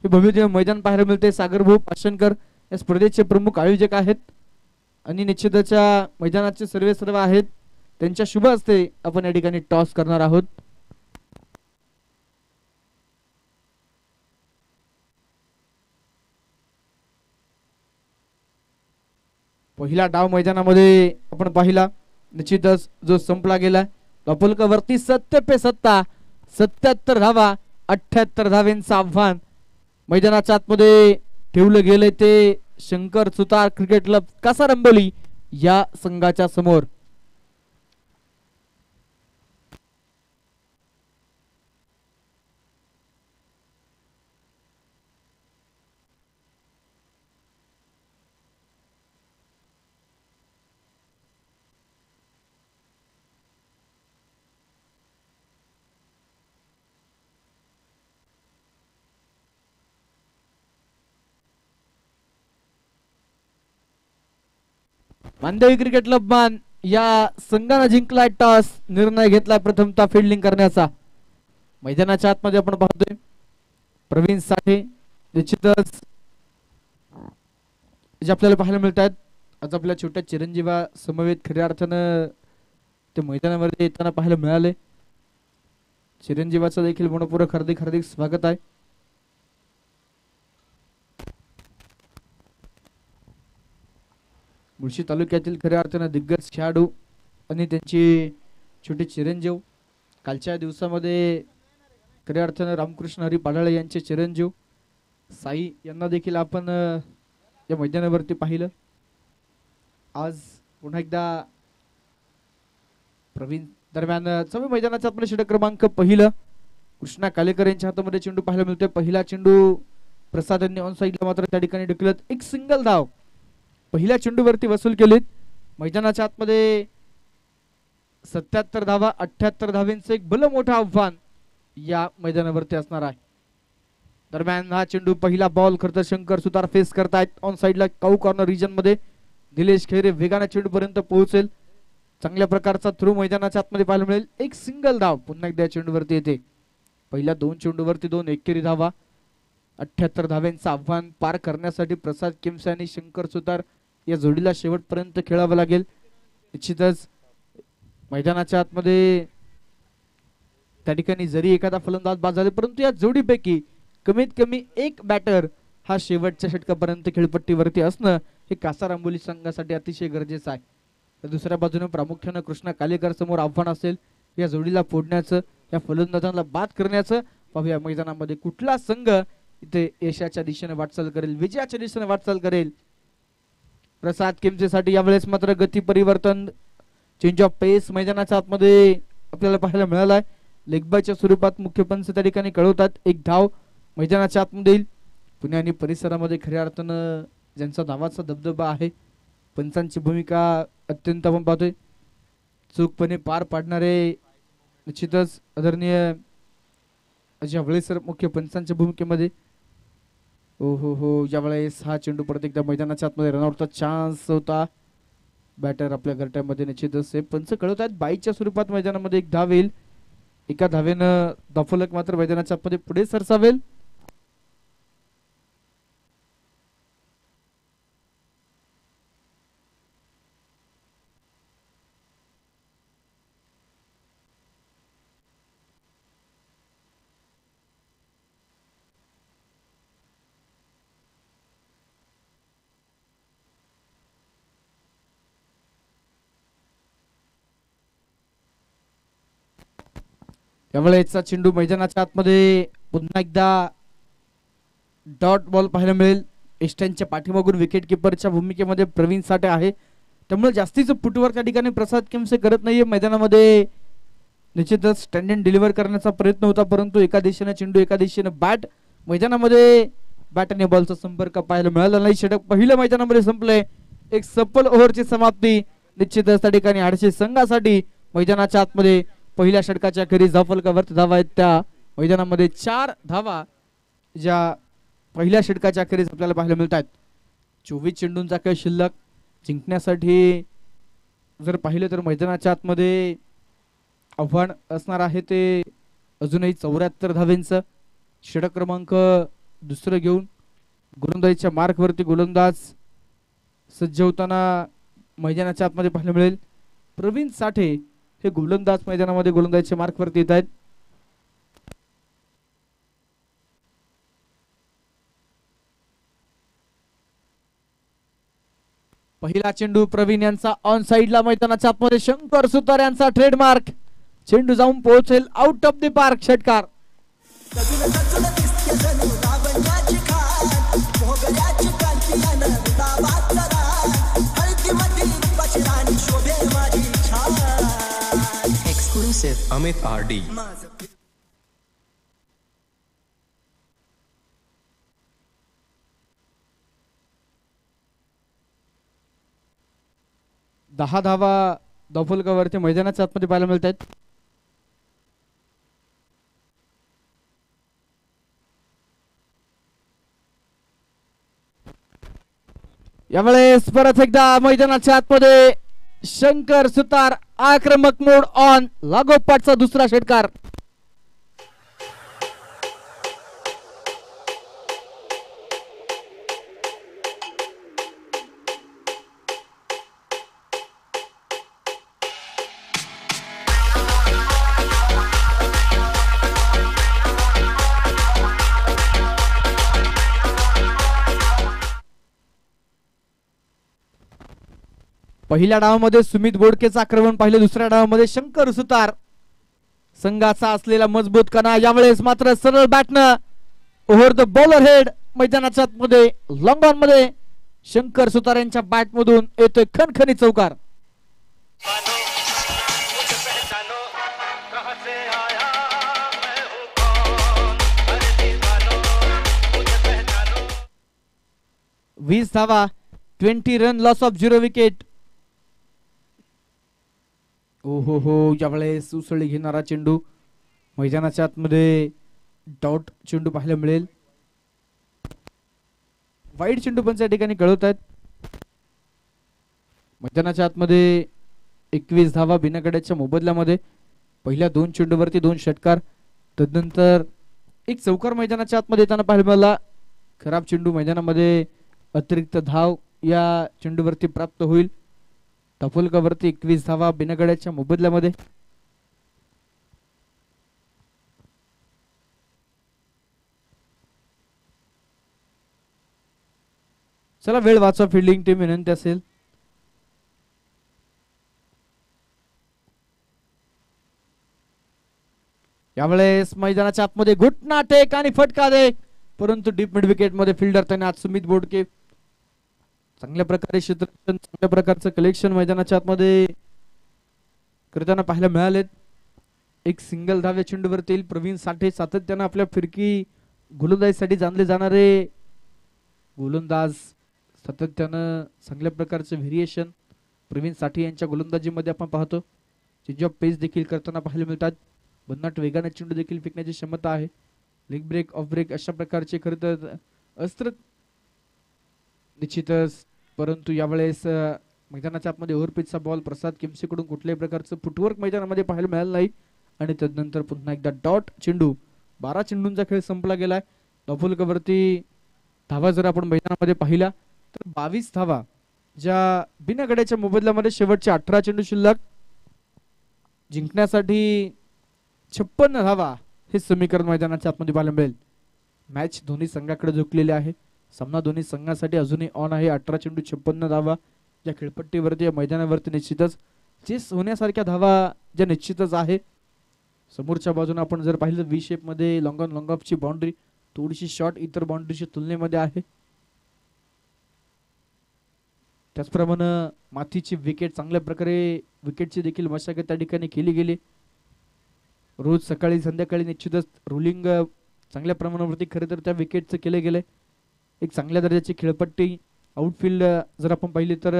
S1: हे भव्य मैदान पाहायला मिळते. सागरभाऊ पाषाणकर या स्पर्धेचे प्रमुख आयोजक आहेत आणि निश्चितच मैदानाचे सर्व आहेत. त्यांच्या शुभ हस्ते आपण या ठिकाणी टॉस करणार आहोत. पहिला डाव मैदानामध्ये आपण पाहिला निश्चितच जो संपला गेला. वरती 77 धावा 78 धावेंचं आव्हान मैदानाच्या आतमध्ये ठेवलं गेले ते शंकर सुतार क्रिकेट क्लब कासारंबोली या संघाच्या समोर. मांदेवी क्रिकेट क्लब मान या संघाने जिंकलाय टॉस. निर्णय घेतला प्रथमतः फिल्डिंग करण्याचा. मैदानाच्या आतमध्ये आपण पाहतोय प्रवीण साठे निश्चितच जे आपल्याला पाहायला मिळतात. आज आपल्या छोट्या चिरंजीवा समवेत खऱ्या अर्थानं ते मैदानामध्ये येताना पाहायला मिळाले. चिरंजीवाचं देखील मनपूर्वक हार्दिक स्वागत आहे. मुळशी तालुक्यातील खऱ्या अर्थानं दिग्गज खेळाडू आणि त्यांची छोटे चिरंजीव कालच्या दिवसामध्ये खऱ्या अर्थानं रामकृष्ण हरी पाडाळे यांचे चिरंजीव साई यांना देखील आपण या मैदानावरती पाहिलं. आज पुन्हा एकदा प्रवीण दरम्यान समी मैदानाचा आपण षटक क्रमांक पहिलं कृष्णा कालेकर यांच्या हातामध्ये चेंडू पाहायला मिळतोय. पहिला चेंडू प्रसाद यांनी ऑन साईडला मात्र त्या ठिकाणी ढकलत एक सिंगल धाव पहिल्या चेंडूवरती वसूल केलीत. मैदानाच्या आतमध्ये 77 धावा 78 धावेंचं एक भलं मोठं आव्हान या मैदानावरती असणार आहे. दरम्यान हा चेंडू पहिला बॉल खरं तर शंकर सुतार फेस करतायत ऑन साईडला काऊ कॉर्नर रिजन मध्ये. निलेश खैरे वेगाने चेंडू पर्यंत पोहोचेल. चांगल्या प्रकारचा थ्रो मैदानाच्या आतमध्ये पाहायला मिळेल. एक सिंगल धाव पुन्हा एकदा चेंडूवरती येते. पहिल्या दोन चेंडूवरती 2 एकेरी धावा 78 धाव्यांचं आव्हान पार करण्यासाठी प्रसाद किमसे आणि शंकर सुतार या जोडीला शेवटपर्यंत खेळावं लागेल. निश्चितच मैदानाच्या आतमध्ये त्या ठिकाणी जरी एखादा फलंदाज बाद झाले परंतु या जोडीपैकी कमीत कमी एक बॅटर हा शेवटच्या षटकापर्यंत खेळपट्टीवरती असणं हे कासारंबोली संघासाठी अतिशय गरजेचं आहे. तर दुसऱ्या बाजूने प्रामुख्याने कृष्णा कालेकर समोर आव्हान असेल या जोडीला फोडण्याचं, या फलंदाजांना बाद करण्याचं. पाहूया मैदानामध्ये कुठला संघ इथे यशाच्या दिशेने वाटचाल करेल, विजयाच्या दिशेने वाटचाल करेल. प्रसाद किमसेसाठी यावेळेस मात्र गती परिवर्तन, चेंज ऑफ पेस मैदानाच्या आतमध्ये आपल्याला पाहायला मिळालाय. लेगबायच्या स्वरूपात मुख्य पंच त्या ठिकाणी कळवतात. एक धाव मैदानाच्या आतमध्ये येईल. पुणे आणि परिसरामध्ये खऱ्या अर्थानं ज्यांचा नावाचा दबदबा आहे, पंचांची भूमिका अत्यंत आपण पाहतोय चूकपणे पार पाडणारे निश्चितच आदरणीय अजय हवळेसर मुख्य पंचांच्या भूमिकेमध्ये. हो यावेळेस हा चेंडू परत एकदा मैदानाच्या आतमध्ये रनआउटचा चान्स होता. बॅटर आपल्या घरट्यामध्ये निश्चितच पंच कळवत आहेत. बाईच्या स्वरूपात मैदानामध्ये एक धाव येईल. एका धावेनं दाफलक मात्र मैदानाच्या आतमध्ये पुढे सरसावेल. यावेळेचा चेंडू मैदानाच्या आतमध्ये पुन्हा एकदा डॉट बॉल पाहायला मिळेल. एस्टनच्या पाठीमागून विकेट किपरच्या भूमिकेमध्ये प्रवीण साठे आहे. त्यामुळे जास्तीचं फुटवर्क त्या ठिकाणी प्रसाद किमसे करत नाहीये मैदानामध्ये. निश्चितच स्टँड अँड डिलिव्हर करण्याचा प्रयत्न होता, परंतु एका दिशेने चेंडू एका दिशेने बॅट, मैदानामध्ये बॅट आणि बॉलचा संपर्क पाहायला मिळाला नाही. षटक पहिल्या मैदानामध्ये संपले. एक सफल ओव्हरची समाप्ती निश्चितच त्या ठिकाणी आडशे संघासाठी. मैदानाच्या आतमध्ये पहिल्या षटकाच्या अखेरीस धावफलकावरती धावा आहेत त्या मैदानामध्ये 4 धावा ज्या पहिल्या षटकाच्या अखेरीस आपल्याला पाहायला मिळतात. 24 चेंडूंचा खेळ शिल्लक. जिंकण्यासाठी जर पाहिलं तर मैदानाच्या आतमध्ये आव्हान असणार आहे ते अजूनही 74 धावेंचं. षटक क्रमांक दुसरं घेऊन गोलंदाजीच्या मार्कवरती गोलंदाज सज्ज होताना मैदानाच्या आतमध्ये पाहायला मिळेल. प्रवीण साठे हे गोलंदाज मैदानामध्ये गोलंदाजीच्या मार्कवरती येत आहेत. पहिला चेंडू प्रवीण यांचा ऑन साइडला मैदानाच्या आतमध्ये शंकर सुतार यांचा ट्रेडमार्क. चेंडू जाऊन पोहोचेल आउट ऑफ द पार्क. षटकार.
S4: Exclusive Amit RD.
S1: 10 धावा धावफलकावरती मैदानाच्या आतमध्ये पाहायला मिळत आहेत. यावेळेस परत एकदा मैदानाच्या आतमध्ये शंकर सुतार आक्रमक मोड ऑन. लागोपाठचा दुसरा षटकार. पहिल्या डावामध्ये सुमित बोडकेचं आक्रमण पाहिलं. दुसऱ्या डावामध्ये शंकर सुतार संघाचा असलेला मजबूत कणा. यावेळेस मात्र सरळ बॅटनं ओव्हर द बॉलर हेड मैदानाच्या आतमध्ये लॉंग ऑन मध्ये शंकर सुतार यांच्या बॅट मधून येतोय खणखणी चौकार. वीस धावा 20 रन लॉस ऑफ 0 विकेट. ओहो हो, यावेळेस उसळी घेणारा चेंडू मैदानाच्या आतमध्ये डॉट चेंडू पाहायला मिळेल. वाईड चेंडू पण त्या ठिकाणी कळवत आहेत. मैदानाच्या आतमध्ये 21 धावा बिनगड्याच्या मोबदल्यामध्ये. पहिल्या 2 चेंडूवरती 2 षटकार. तदनंतर एक चौकार मैदानाच्या आतमध्ये येताना पाहायला मिळाला. खराब चेंडू मैदानामध्ये अतिरिक्त धाव या चेंडूवरती प्राप्त होईल. धावफलकावरती 21 धावा बिनगड्याच्या मोबदल्यामध्ये. चला वेळ वाचवा फिल्डिंग टीम विनंती असेल. यावेळेस मैदानाच्या आतमध्ये घुटना टेक आणि फटका दे, परंतु डीप मिड विकेट मध्ये फिल्डर तैनात सुमित बोडके. चांगल्या प्रकारे क्षेत्ररक्षण, चांगल्या प्रकारचं कलेक्शन मैदानाच्या आतमध्ये करताना पाहायला मिळालेत. एक सिंगल धाव्या चेंडूवरती येईल प्रवीण साठे. सातत्यानं आपल्या फिरकी गोलंदाजीसाठी जाणले जाणारे गोलंदाज. सातत्यानं चांगल्या प्रकारचं व्हेरिएशन प्रवीण साठे यांच्या गोलंदाजीमध्ये आपण पाहतो. चेंज ऑफ पेस देखील करताना पाहायला मिळतात. भन्नाट वेगाने चेंडू देखील फेकण्याची क्षमता आहे. लेग ब्रेक, ऑफ ब्रेक अशा प्रकारचे खरं तर अस्त्र निश्चितच. परंतु यावेळेस मैदानाच्या आतमध्ये ओव्हरपिचचा बॉल प्रसाद किमसेकडून कुठल्याही प्रकारचं फुटवर्क मैदानामध्ये पाहायला मिळालं नाही. आणि तदनंतर पुन्हा एकदा डॉट चेंडू. 12 चेंडूंचा खेळ संपला गेलाय. धावफलकावरती धावा जर आपण मैदानामध्ये पाहिला तर 22 धावा ज्या बिनगड्याच्या मोबदल्यामध्ये. शेवटचे 18 चेंडू शिल्लक. जिंकण्यासाठी 56 धावा हे समीकरण मैदानाच्या आतमध्ये पाहायला मिळेल. मॅच दोन्ही संघाकडे झुकलेले आहे. सामना दोन्ही संघासाठी अजूनही ऑन आहे. 18 चेंडू 56 धावा ज्या खेळपट्टीवरती या मैदानावरती निश्चितच चेस होण्यासारख्या धावा ज्या निश्चितच आहे. समोरच्या बाजूने आपण जर पाहिलं व्ही शेप मध्ये लॉंग ऑन लॉंग ऑफची बाउंड्री थोडीशी शॉर्ट इतर बाउंड्रीच्या तुलनेमध्ये आहे. त्याचप्रमाणे मातीची विकेट चांगल्या प्रकारे विकेटची देखील मशागत त्या ठिकाणी केली गेली. रोज सकाळी संध्याकाळी निश्चितच रोलिंग चांगल्या प्रमाणावरती खरं तर त्या विकेटचं केलं गेलंय. एक चांगल्या दर्जाची खेळपट्टी आउटफील्ड जर आपण पाहिली तर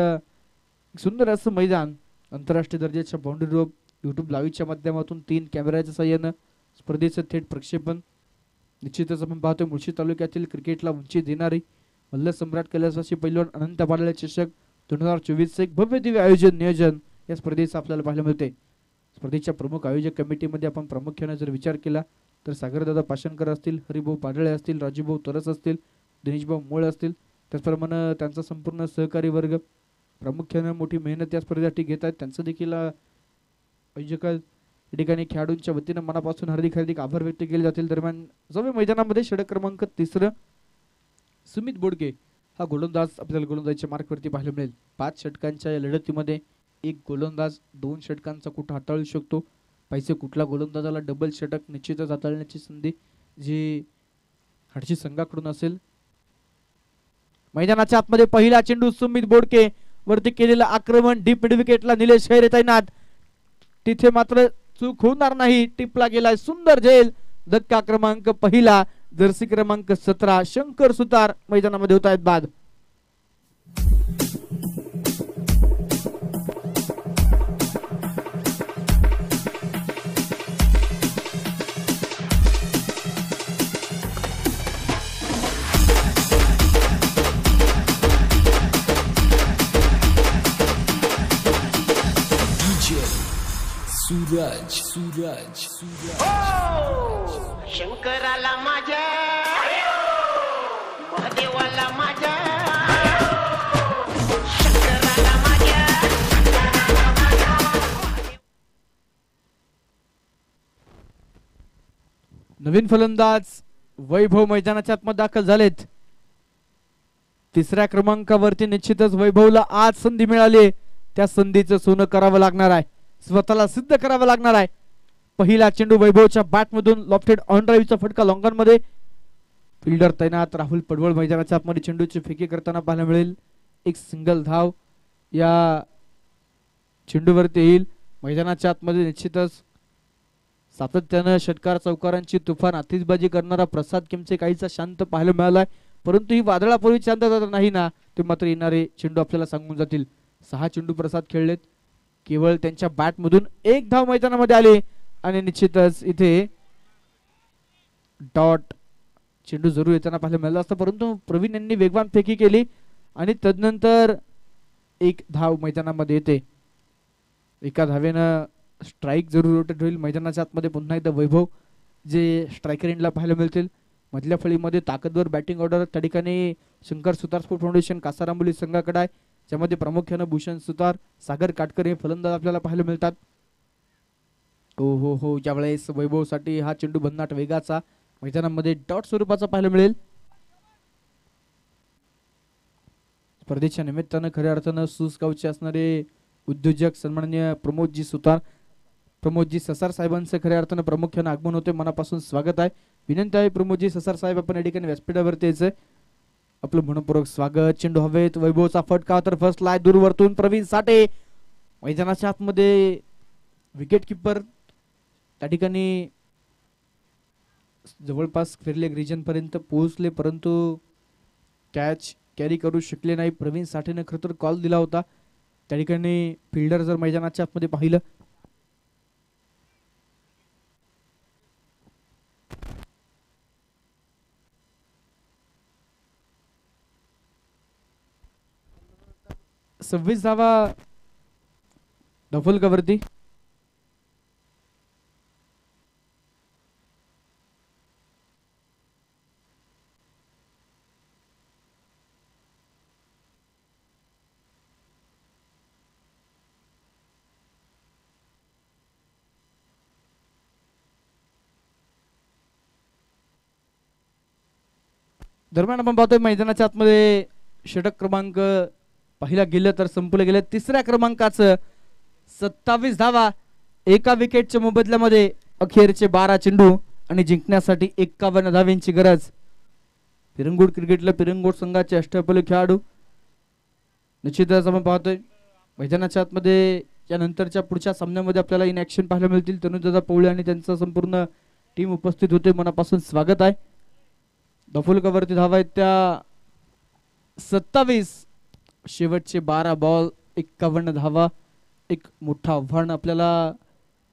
S1: सुंदर असं मैदान आंतरराष्ट्रीय दर्जाच्या बाउंड्री रोप यूट्यूब लाईव्हच्या माध्यमातून 3 कॅमेऱ्याच्या साहाय्यानं स्पर्धेचं थेट प्रक्षेपण. निश्चितच आपण पाहतोय मुळशी तालुक्यातील क्रिकेटला उंची देणारी मल्ल सम्राट कैलासवासी पैलवान अनंत पाडळे चषक 2024 एक भव्य दिव्य आयोजन नियोजन या स्पर्धेचं आपल्याला पाहायला मिळते. स्पर्धेच्या प्रमुख आयोजक कमिटीमध्ये आपण प्रामुख्याने जर विचार केला तर सागरदादा पाषाणकर असतील, हरिभाऊ पाडळे असतील, राजूभाऊ तरस असतील, दिनेशभाऊ मोळ असतील. त्याचप्रमाणे त्यांचा संपूर्ण सहकारी वर्ग प्रामुख्याने मोठी मेहनत या स्पर्धेसाठी घेत आहेत. त्यांचं देखील आयोजक या ठिकाणी खेळाडूंच्या वतीनं मनापासून हार्दिक आभार व्यक्त केले जातील. दरम्यान जवळ मैदानामध्ये षटक क्रमांक 3 सुमित बोडके हा गोलंदाज आपल्याला गोलंदाजीच्या मार्कवरती पाहायला मिळेल. 5 षटकांच्या या लढतीमध्ये एक गोलंदाज 2 षटकांचा कुठं हाताळू शकतो. पाहिजे कुठला गोलंदाजाला डबल षटक निश्चितच हाताळण्याची संधी जी हर्षित संघाकडून असेल. मैदानाच्या आतमध्ये पहिला चेंडू सुमित बोडके वरती केलेलं आक्रमण डीप मिड विकेटला निलेश खैरे तैनात. तिथे मात्र चूक होणार नाही. टिपला गेलाय सुंदर झेल. धक्का क्रमांक पहिला जर्सी क्रमांक 17 शंकर सुतार मैदानामध्ये होत आहेत बाद.
S5: सूरज
S3: शंकराला माझ्या महादेवाला माझ्या शंकराला माझ्या.
S1: नवीन फलंदाज वैभव मैदानाच्या आतमध्ये दाखल झालेत. 3ऱ्या क्रमांकावरती निश्चितच वैभवला आज संधी मिळाली. त्या संधीचं सोनं करावं लागणार आहे. स्वतःला सिद्ध करावं लागणार आहे. पहिला चेंडू वैभवच्या बॅट मधून लॉफ्टेड ऑन ड्राईव्हचा फटका लॉंगॉन मध्ये. फिल्डर तैनात राहुल पडवळ मैदानाच्या आतमध्ये चेंडूची फेकी करताना पाहायला मिळेल. एक सिंगल धाव या चेंडूवरती येईल. मैदानाच्या आतमध्ये निश्चितच सातत्यानं षटकार चौकारांची तुफान आतिषबाजी करणारा प्रसाद किमचे काहीसा शांत पाहायला मिळालाय. परंतु ही वादळापूर्वी शांतता नाही ना, ते मात्र येणारे चेंडू आपल्याला सांगून जातील. 6 चेंडू प्रसाद खेळलेत. केवळ त्यांच्या बॅट मधून 1 धाव मैदानामध्ये आले आणि निश्चितच इथे डॉट चेंडू जरूर येताना पाहायला मिळाला असतं. परंतु प्रवीण यांनी वेगवान फेकी केली आणि तदनंतर 1 धाव मैदानामध्ये येते. एका धावेनं स्ट्राईक जरूर रोटेट होईल. मैदानाच्या आतमध्ये पुन्हा एकदा वैभव जे स्ट्रायकर एंडला पाहायला मिळतील. मधल्या फळीमध्ये ताकदवर बॅटिंग ऑर्डर त्या ठिकाणी शंकर सुतार स्पोर्ट फाउंडेशन कासारांबोली संघाकडे आहे. ज्यामध्ये प्रामुख्यानं भूषण सुतार, सागर काटकर हे फलंदाज आपल्याला पाहायला मिळतात. हो ज्यावेळेस वैभवसाठी हा चेंडू भन्नाट वेगाचा मैदानामध्ये डॉट स्वरूपाचा पाहायला मिळेल. स्पर्धेच्या निमित्तानं खऱ्या अर्थानं सुसगावचे असणारे उद्योजक सन्माननीय प्रमोदजी सुतार, प्रमोदजी ससार साहेबांचं खऱ्या अर्थानं प्रामुख्यानं आगमन होते. मनापासून स्वागत आहे. विनंती आहे प्रमोदजी ससार साहेब आपण या ठिकाणी व्यासपीठावरती यायचंय. आपलं मनपूर्वक स्वागत. चेंडू हवेत. वैभवचा फटका तर फर्स्ट लाय दूरवरतून प्रवीण साठे मैदानाच्या आतमध्ये विकेट किपर त्या ठिकाणी जवळपास फिरले रिजन पर्यंत पोहोचले, परंतु कॅच कॅरी करू शकले नाही. प्रवीण साठेने खरं तर कॉल दिला होता. त्या ठिकाणी फिल्डर जर मैदानाच्या आतमध्ये पाहिलं 26 धावा डफल कवरती. दरम्यान आपण पाहतोय मैदानाच्या आतमध्ये षटक क्रमांक पहिला गेलं तर संपलं गेलं. 3ऱ्या क्रमांकाचं 27 धावा एका विकेटच्या मोबदल्यामध्ये. अखेरचे 12 चेंडू आणि जिंकण्यासाठी 51 धावांची गरज. पिरंगोड क्रिकेटला पिरंगोड संघाचे अष्टपैलू खेळाडू निश्चितच आपण पाहतोय मैदानाच्या आतमध्ये या नंतरच्या पुढच्या सामन्यामध्ये आपल्याला इन ॲक्शन पाहायला मिळतील. तनुजादा पवळे आणि त्यांचं संपूर्ण टीम उपस्थित होते. मनापासून स्वागत आहे. दफुलकावरती धावा आहेत त्या 27, शेवटचे 12 बॉल 51 धावा. एक मोठं आव्हान आपल्याला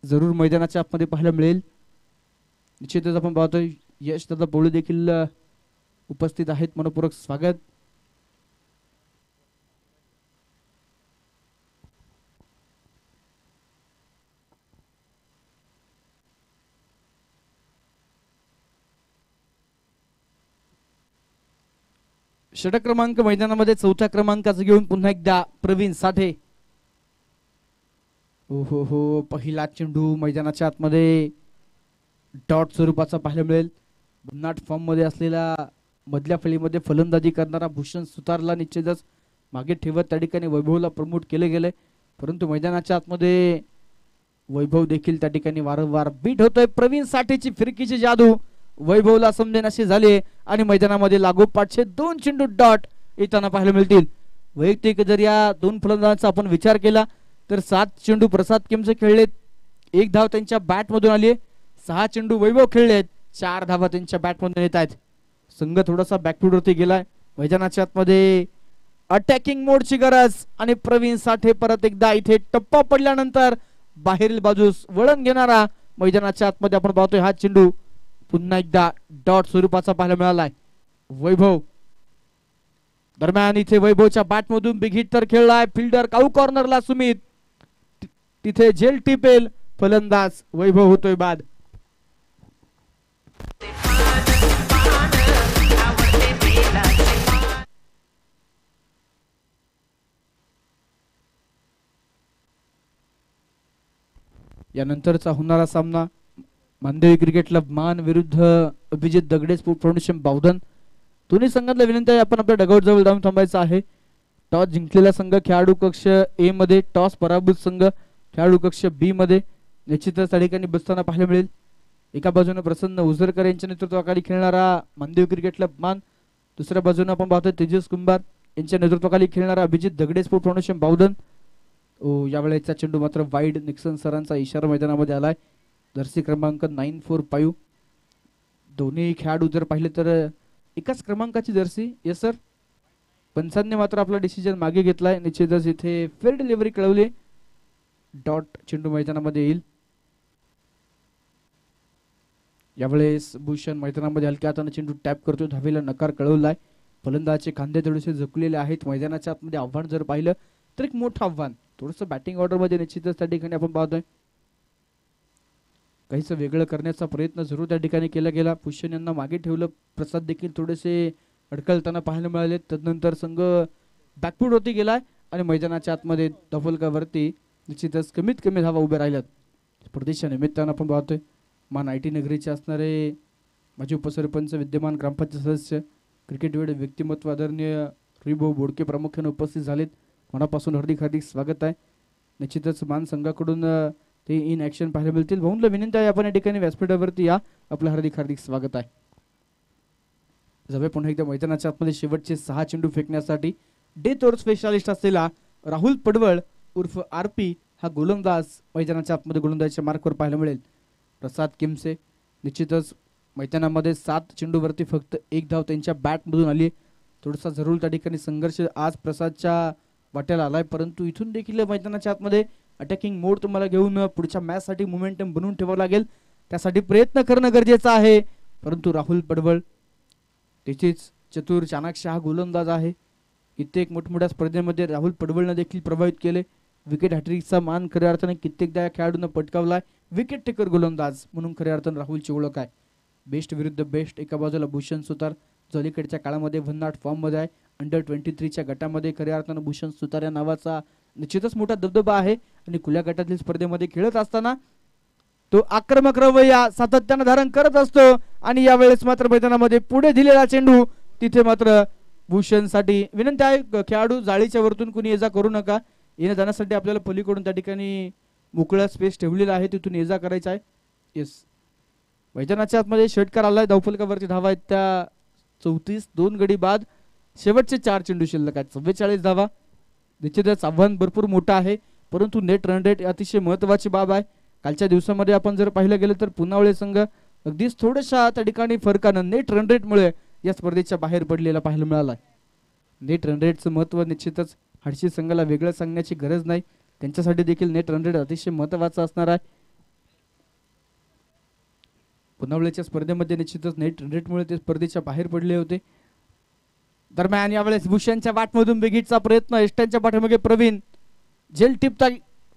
S1: जरूर मैदानाच्या आतमध्ये पाहायला मिळेल. निश्चितच आपण पाहतोय यश दादा पवळे देखील उपस्थित आहेत. मनपूर्वक स्वागत. षटक क्रमांक मैदानामध्ये 4थ्या क्रमांकाचं घेऊन पुन्हा एकदा प्रवीण साठे. हो हो, पहिला चेंडू मैदानाच्या आतमध्ये डॉट स्वरूपाचा पाहायला मिळेल. भन्नाट फॉर्म मध्ये असलेला मधल्या फळीमध्ये फलंदाजी करणारा भूषण सुतारला निश्चितच मागे ठेवत त्या ठिकाणी वैभवला प्रमोट केले गेले. परंतु मैदानाच्या आतमध्ये वैभव देखील त्या ठिकाणी वारंवार बीट होतोय. प्रवीण साठेची फिरकीची जादू वैभवला समजेनाशी झाले आणि मैदानामध्ये लागोपाठचे 2 चेंडू डॉट येताना पाहायला मिळतील. वैयक्तिक जर या 2 फलंदाजांचा आपण विचार केला तर 7 चेंडू प्रसाद किमचे खेळलेत. 1 धाव त्यांच्या बॅट मधून आली. 6 चेंडू वैभव खेळलेत. 4 धावा त्यांच्या बॅट मधून येत आहेत. संघ थोडासा बॅकफूट वरती गेलाय. मैदानाच्या आतमध्ये अटॅकिंग मोडची गरज आणि प्रवीण साठे परत एकदा इथे टप्पा पडल्यानंतर बाहेरील बाजूस वळण घेणारा मैदानाच्या आतमध्ये आपण पाहतोय हा चेंडू पुन्हा एकदा डॉट स्वरूपाचा पाहायला मिळालाय. वैभव दरम्यान इथे वैभवच्या बॅट मधून बिग हिट तर खेळलाय. फिल्डर काऊ कॉर्नरला सुमित, तिथे झेल टिपेल फलंदाज वैभव होतोय बाद. यानंतरचा होणारा सामना मानदेवी क्रिकेट क्लब मान विरुद्ध अभिजित दगडे स्पोर्ट फाउंडेशन बावधन. दोन्ही संघातल्या विनंती आहे आपण आपल्या डगआउट जवळ जाऊन थांबायचं आहे. टॉस जिंकलेला संघ खेळाडू कक्ष ए मध्ये, टॉस पराभूत संघ खेळाडू कक्ष बी मध्ये निश्चितच त्या ठिकाणी बसताना पाहायला मिळेल. एका बाजूने प्रसन्न उजरकर यांच्या नेतृत्वाखाली खेळणारा मानदेवी क्रिकेट क्लब मान, दुसऱ्या बाजूने आपण पाहतोय तेजस कुंभार यांच्या नेतृत्वाखाली खेळणारा अभिजित दगडे स्पोर्ट फाउंडेशन बावधन. यावेळेचा चेंडू मात्र वाईड. निक्सन सरांचा इशारा मैदानामध्ये आलाय. जर्सी क्रमांक 945. दोन्ही खेळाडू जर पाहिले तर एकाच क्रमांकाची जर्सी. Yes sir. पंचांनी मात्र आपला डिसिजन मागे घेतलाय. निश्चितच इथे फेअर डिलिव्हरी कळवली. डॉट चेंडू मैदानामध्ये येईल. यावेळेस भूषण मैदानामध्ये हलक्या हाताने चेंडू टॅप करतो. धावेला नकार कळवलाय. फलंदाजाचे खांदे थोडेसे झुकलेले आहेत. मैदानाच्या आतमध्ये आव्हान जर पाहिलं तर एक मोठं आव्हान. थोडंसं बॅटिंग ऑर्डर मध्ये निश्चितच त्या ठिकाणी आपण पाहतोय काहीच वेगळं करण्याचा प्रयत्न जरूर त्या ठिकाणी केला गेला. भूषण यांना मागे ठेवलं. प्रसाद देखील थोडेसे अडकलताना पाहायला मिळाले. तदनंतर संघ बॅकफूट होती गेलाय आणि मैदानाच्या आतमध्ये दफलकावरती निश्चितच कमीत कमी धावा उभ्या राहिल्यात. स्पर्धेच्या निमित्तानं आपण पाहतोय मान आय टी नगरीचे असणारे माजी उपसरपंच, विद्यमान ग्रामपंचायत सदस्य, क्रिकेटवेड व्यक्तिमत्व आदरणीय रिभो बोडके प्रामुख्याने उपस्थित झालेत. मनापासून हार्दिक स्वागत आहे. निश्चितच मान संघाकडून ते इन ॲक्शन पाहायला मिळतील. भाऊंला विनंती आहे आपण या ठिकाणी व्यासपीठावरती या. आपलं हार्दिक स्वागत आहे. जवळ पुन्हा एकदा मैदानाच्या आतमध्ये शेवटचे 6 चेंडू फेकण्यासाठी डेथ ओव्हर स्पेशालिस्ट असलेला राहुल पडवळ उर्फ आरपी हा गोलंदाज मैदानाच्या आतमध्ये गोलंदाजीच्या मार्कवर पाहायला मिळेल. प्रसाद किमसे निश्चितच मैदानामध्ये 7 चेंडूवरती फक्त 1 धाव त्यांच्या बॅटमधून आली. थोडासा जरूर त्या ठिकाणी संघर्ष आज प्रसादच्या वाट्याला आलाय. परंतु इथून देखील मैदानाच्या आतमध्ये अटॅकिंग मोड तुम्हाला घेऊन पुढच्या मॅच साठी मोमेंटम बनवून ठेवावं लागेल. त्यासाठी प्रयत्न करणं गरजेचं आहे. परंतु राहुल पडवळ त्याचीच चतुर चाणाक्ष हा गोलंदाज आहे. कित्येक मोठमोठ्या स्पर्धेमध्ये राहुल पडवळनं देखील प्रभावित केले. विकेट हॅट्रिकचा मान खऱ्या अर्थाने कित्येकदा या खेळाडूनं पटकावलाय. विकेट टेकर गोलंदाज म्हणून खऱ्या अर्थाने राहुलची ओळख आहे. बेस्ट विरुद्ध बेस्ट. एका बाजूला भूषण सुतार जो अलीकडच्या काळामध्ये भन्नाट फॉर्म मध्ये आहे. अंडर 23च्या गटामध्ये खऱ्या अर्थानं भूषण सुतार या नावाचा निश्चितच मोठा दबदबा आहे आणि खुल्या गटातील स्पर्धेमध्ये खेळत असताना तो आक्रमक रवैया सातत्याने धारण करत असतो. आणि यावेळेस मात्र मैदानामध्ये पुढे दिलेला चेंडू तिथे मात्र भूषणसाठी विनंती आहे खेळाडू जाळीच्या वरतून कुणी ये जा करू नका. येण्या जाण्यासाठी आपल्याला पलीकडून त्या ठिकाणी मोकळा स्पेस ठेवलेला आहे. तिथून ये जा करायचा आहे. येस. मैदानाच्या आतमध्ये षटकार आलाय. धावफलकावरती धावा आहेत त्या 34. 2 गडी बाद. शेवटचे 4 चेंडू शिल्लक आहेत. 44 धावा. निश्चितच आव्हान भरपूर मोठं आहे, परंतु नेट रन रेट अतिशय महत्त्वाची बाब आहे. कालच्या दिवसामध्ये आपण जर पाहिलं गेलं तर पुनावळे संघ अगदीच थोड्याशा त्या ठिकाणी फरकानं नेट रन रेटमुळे या स्पर्धेच्या बाहेर पडलेला पाहायला मिळाला. नेट रन रेटचं महत्त्व निश्चितच हडशी संघाला वेगळं सांगण्याची गरज नाही, त्यांच्यासाठी देखील नेट रन रेट अतिशय महत्त्वाचं असणार आहे. पुनावळेच्या स्पर्धेमध्ये निश्चितच नेट रन रेटमुळे ते स्पर्धेच्या बाहेर पडले होते. दरम्यान यावेळेस भूषणच्या वाटमधून बिगिटचा प्रयत्न, एस्टनच्या पाठीमागे प्रवीण, झेल टिपता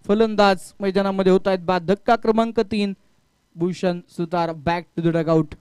S1: फलंदाज मैदानामध्ये होत आहेत बाद. धक्का क्रमांक 3, Bhushan Sutar back to the dugout.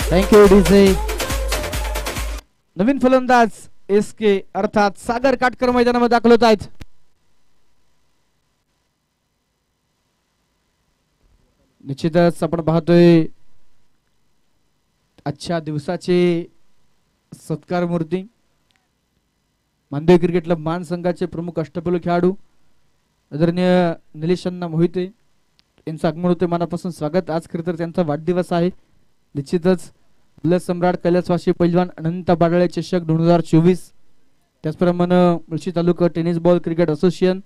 S1: Thank you DJ. नवीन फलंदाज SK अर्थात सागर काटकर मैदानामध्ये दाखल होत आहेत. निश्चितच आपण पाहतोय आजच्या दिवसाचे सत्कार मूर्ती मानदेव क्रिकेट क्लब मान संघाचे प्रमुख अष्टपैलू खेळाडू आदरणीय निलेशांना मोहिते यांचं आगमन होते. मनापासून स्वागत. आज खरं तर त्यांचा वाढदिवस आहे. निश्चितच सम्राट कैलासवासी पैलवान अनंत बाडाळे चषक 2024, त्याचप्रमाणे मुळशी तालुका टेनिस बॉल क्रिकेट असोसिएशन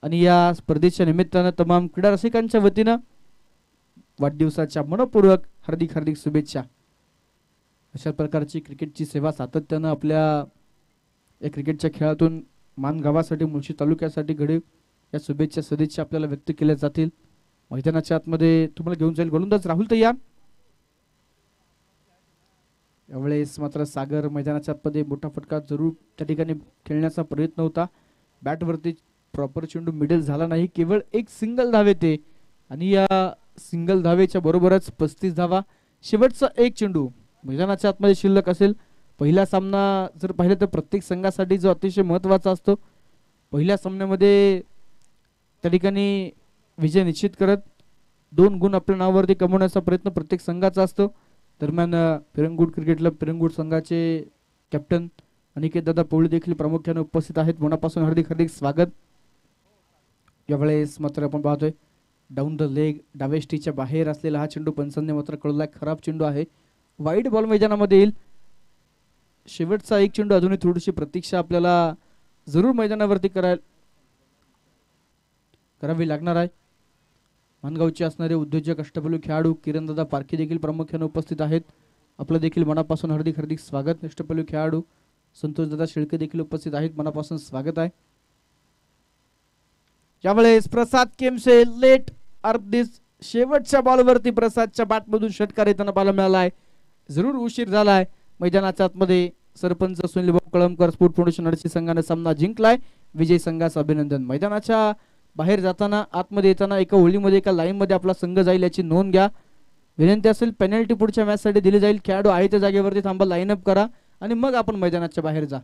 S1: आणि या स्पर्धेच्या निमित्तानं तमाम क्रीडा रसिकांच्या वतीनं वाढदिवसाच्या मनपूर्वक हार्दिक हार्दिक शुभेच्छा. अशा प्रकारची क्रिकेटची सेवा सातत्यानं आपल्या या क्रिकेटच्या खेळातून मान गावासाठी मुळशी तालुक्यासाठी घडे या शुभेच्छा सदिच्छा आपल्याला व्यक्त केल्या जातील. मैदानाच्या आतमध्ये तुम्हाला घेऊन जाईल गोलंदाज राहुल तय्या. यावेळेस मात्र सागर मैदानाच्या आतमध्ये मोठा फटका जरूर त्या ठिकाणी खेळण्याचा प्रयत्न होता. बॅटवरती प्रॉपर चेंडू मिडल झाला नाही, केवळ एक सिंगल धाव येते आणि या सिंगल धावेच्या बरोबरच 35 धावा. शेवटचा एक चेंडू मैदानाच्या आतमध्ये शिल्लक असेल. पहिला सामना जर पाहिलं तर प्रत्येक संघासाठी जो अतिशय महत्त्वाचा असतो, पहिल्या सामन्यामध्ये त्या ठिकाणी विजय निश्चित करत 2 गुण आपल्या नावावरती कमवण्याचा प्रयत्न प्रत्येक संघाचा असतो. दरम्यान पिरंगुट क्रिकेट क्लब पिरंगुट संघाचे कॅप्टन अनिकेत दादा पवळे देखील प्रामुख्याने उपस्थित आहेत. मनापासून हार्दिक हार्दिक स्वागत. यावेळेस मात्र आपण पाहतोय डाऊन द लेग डावेस्टीच्या बाहेर असलेला हा चेंडू पंचांनी मात्र कळलाय खराब चेंडू आहे. वाईड बॉल मैदानामध्ये येईल. शेवटचा एक चेंडू अजूनही थोडीशी प्रतीक्षा आपल्याला जरूर मैदानावरती करावी लागणार आहे. मानगावचे असणारे उद्योजक अष्टपैलू खेळाडू किरणदादा पारखी देखील प्रामुख्याने उपस्थित आहेत. आपलं देखील मनापासून हार्दिक हार्दिक स्वागत. अष्टपैलू खेळाडू संतोषदादा शेळके देखील उपस्थित आहेत. मनापासून स्वागत आहे. यावेळेस प्रसाद केमसे लेट अर्धिस शेवटच्या बॉलवरती प्रसादच्या बॅटमधून षटकार येताना पाहायला मिळाला आहे. जरूर उशीर झालाय. मैदानाच्या आतमध्ये सरपंच सुनील भाऊ कळमकर स्पोर्ट फाउंडेशन हडशी संघाने सामना जिंकलाय. विजय संघाचं अभिनंदन. मैदानाच्या बाहेर जाताना आतमध्ये येताना एका ओळीमध्ये एका लाईन मध्ये आपला संघ जाईल याची नोंद घ्या. विनंती असेल पेनल्टी पुढच्या मॅच साठी दिली जाईल. खेळाडू आहे त्या जागेवरती थांबा, लाईन अप करा आणि मग आपण मैदानाच्या बाहेर जा.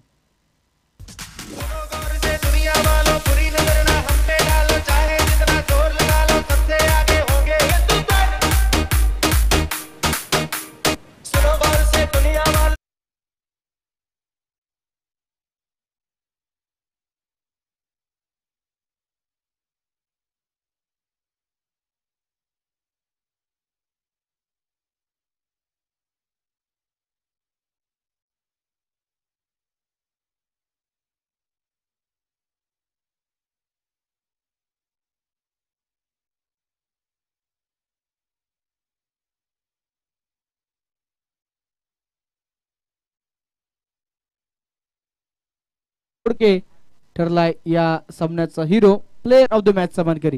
S1: ठरलाय या सामन्याचा hero, player of the match चा मानकरी.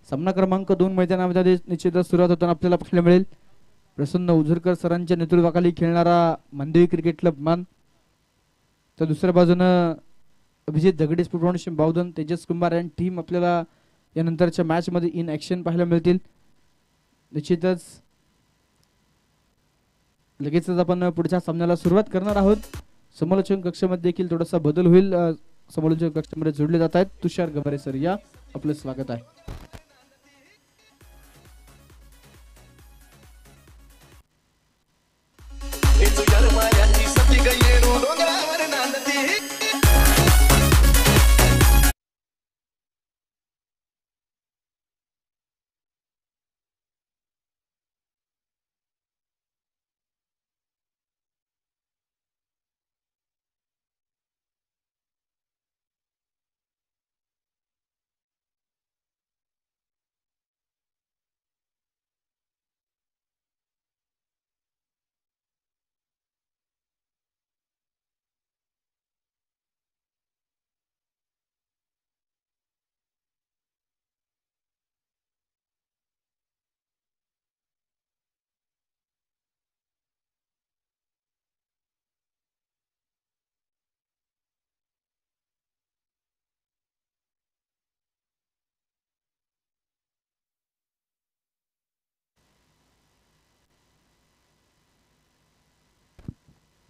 S1: सामना क्रमांक 2 मैदानामध्ये निश्चितच सुरुवात होताना आपल्याला पाहायला मिळेल. प्रसन्न उझरकर सरांच्या नेतृत्वाखाली खेळणारा मानदेवी क्रिकेट क्लब मान, तर दुसऱ्या बाजूनं अभिजित दगडे स्पोर्ट फाउंडेशन बावधन, तेजस कुंभार आणि टीम आपल्याला या नंतरच्या मॅच मध्ये इन ऍक्शन पाहायला मिळतील. निश्चितच लगेचच आपण पुढच्या सामन्याला सुरुवात करणार आहोत. समालोचन कक्षामध्ये देखील थोडासा बदल होईल. समालोचक कक्षामध्ये जोडले जात आहेत. तुषार गवारे सर, या आपलं स्वागत आहे.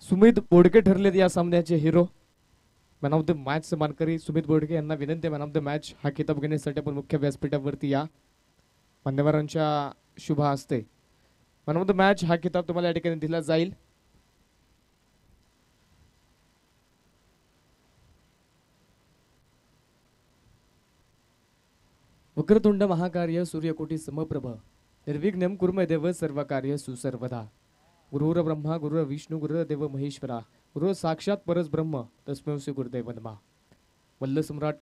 S6: सुमित बोडके ठरलेत या सामन्याचे hero. Man of the match मानकरी सुमित बोडके यांना विनंती आहे, मॅन ऑफ द मॅच हा किताब घेण्यासाठी आपण मुख्य व्यासपीठावरती या. मान्यवरांच्या शुभ हस्ते मॅन ऑफ द मॅच हा किताब तुम्हाला या ठिकाणी दिला जाईल. वक्रतुंड महाकार्य सूर्यकोटी समप्रभ निर्विघ्नं कुर्मे देव सर्व कार्य सुसर्वदा. गुरुर ब्रह्मा गुरुर विष्णू गुरुदेव महेश्वरा गुरु साक्षात परस ब्रह्म तस्मै श्री गुरुदेव नमः. मल्ल सम्राट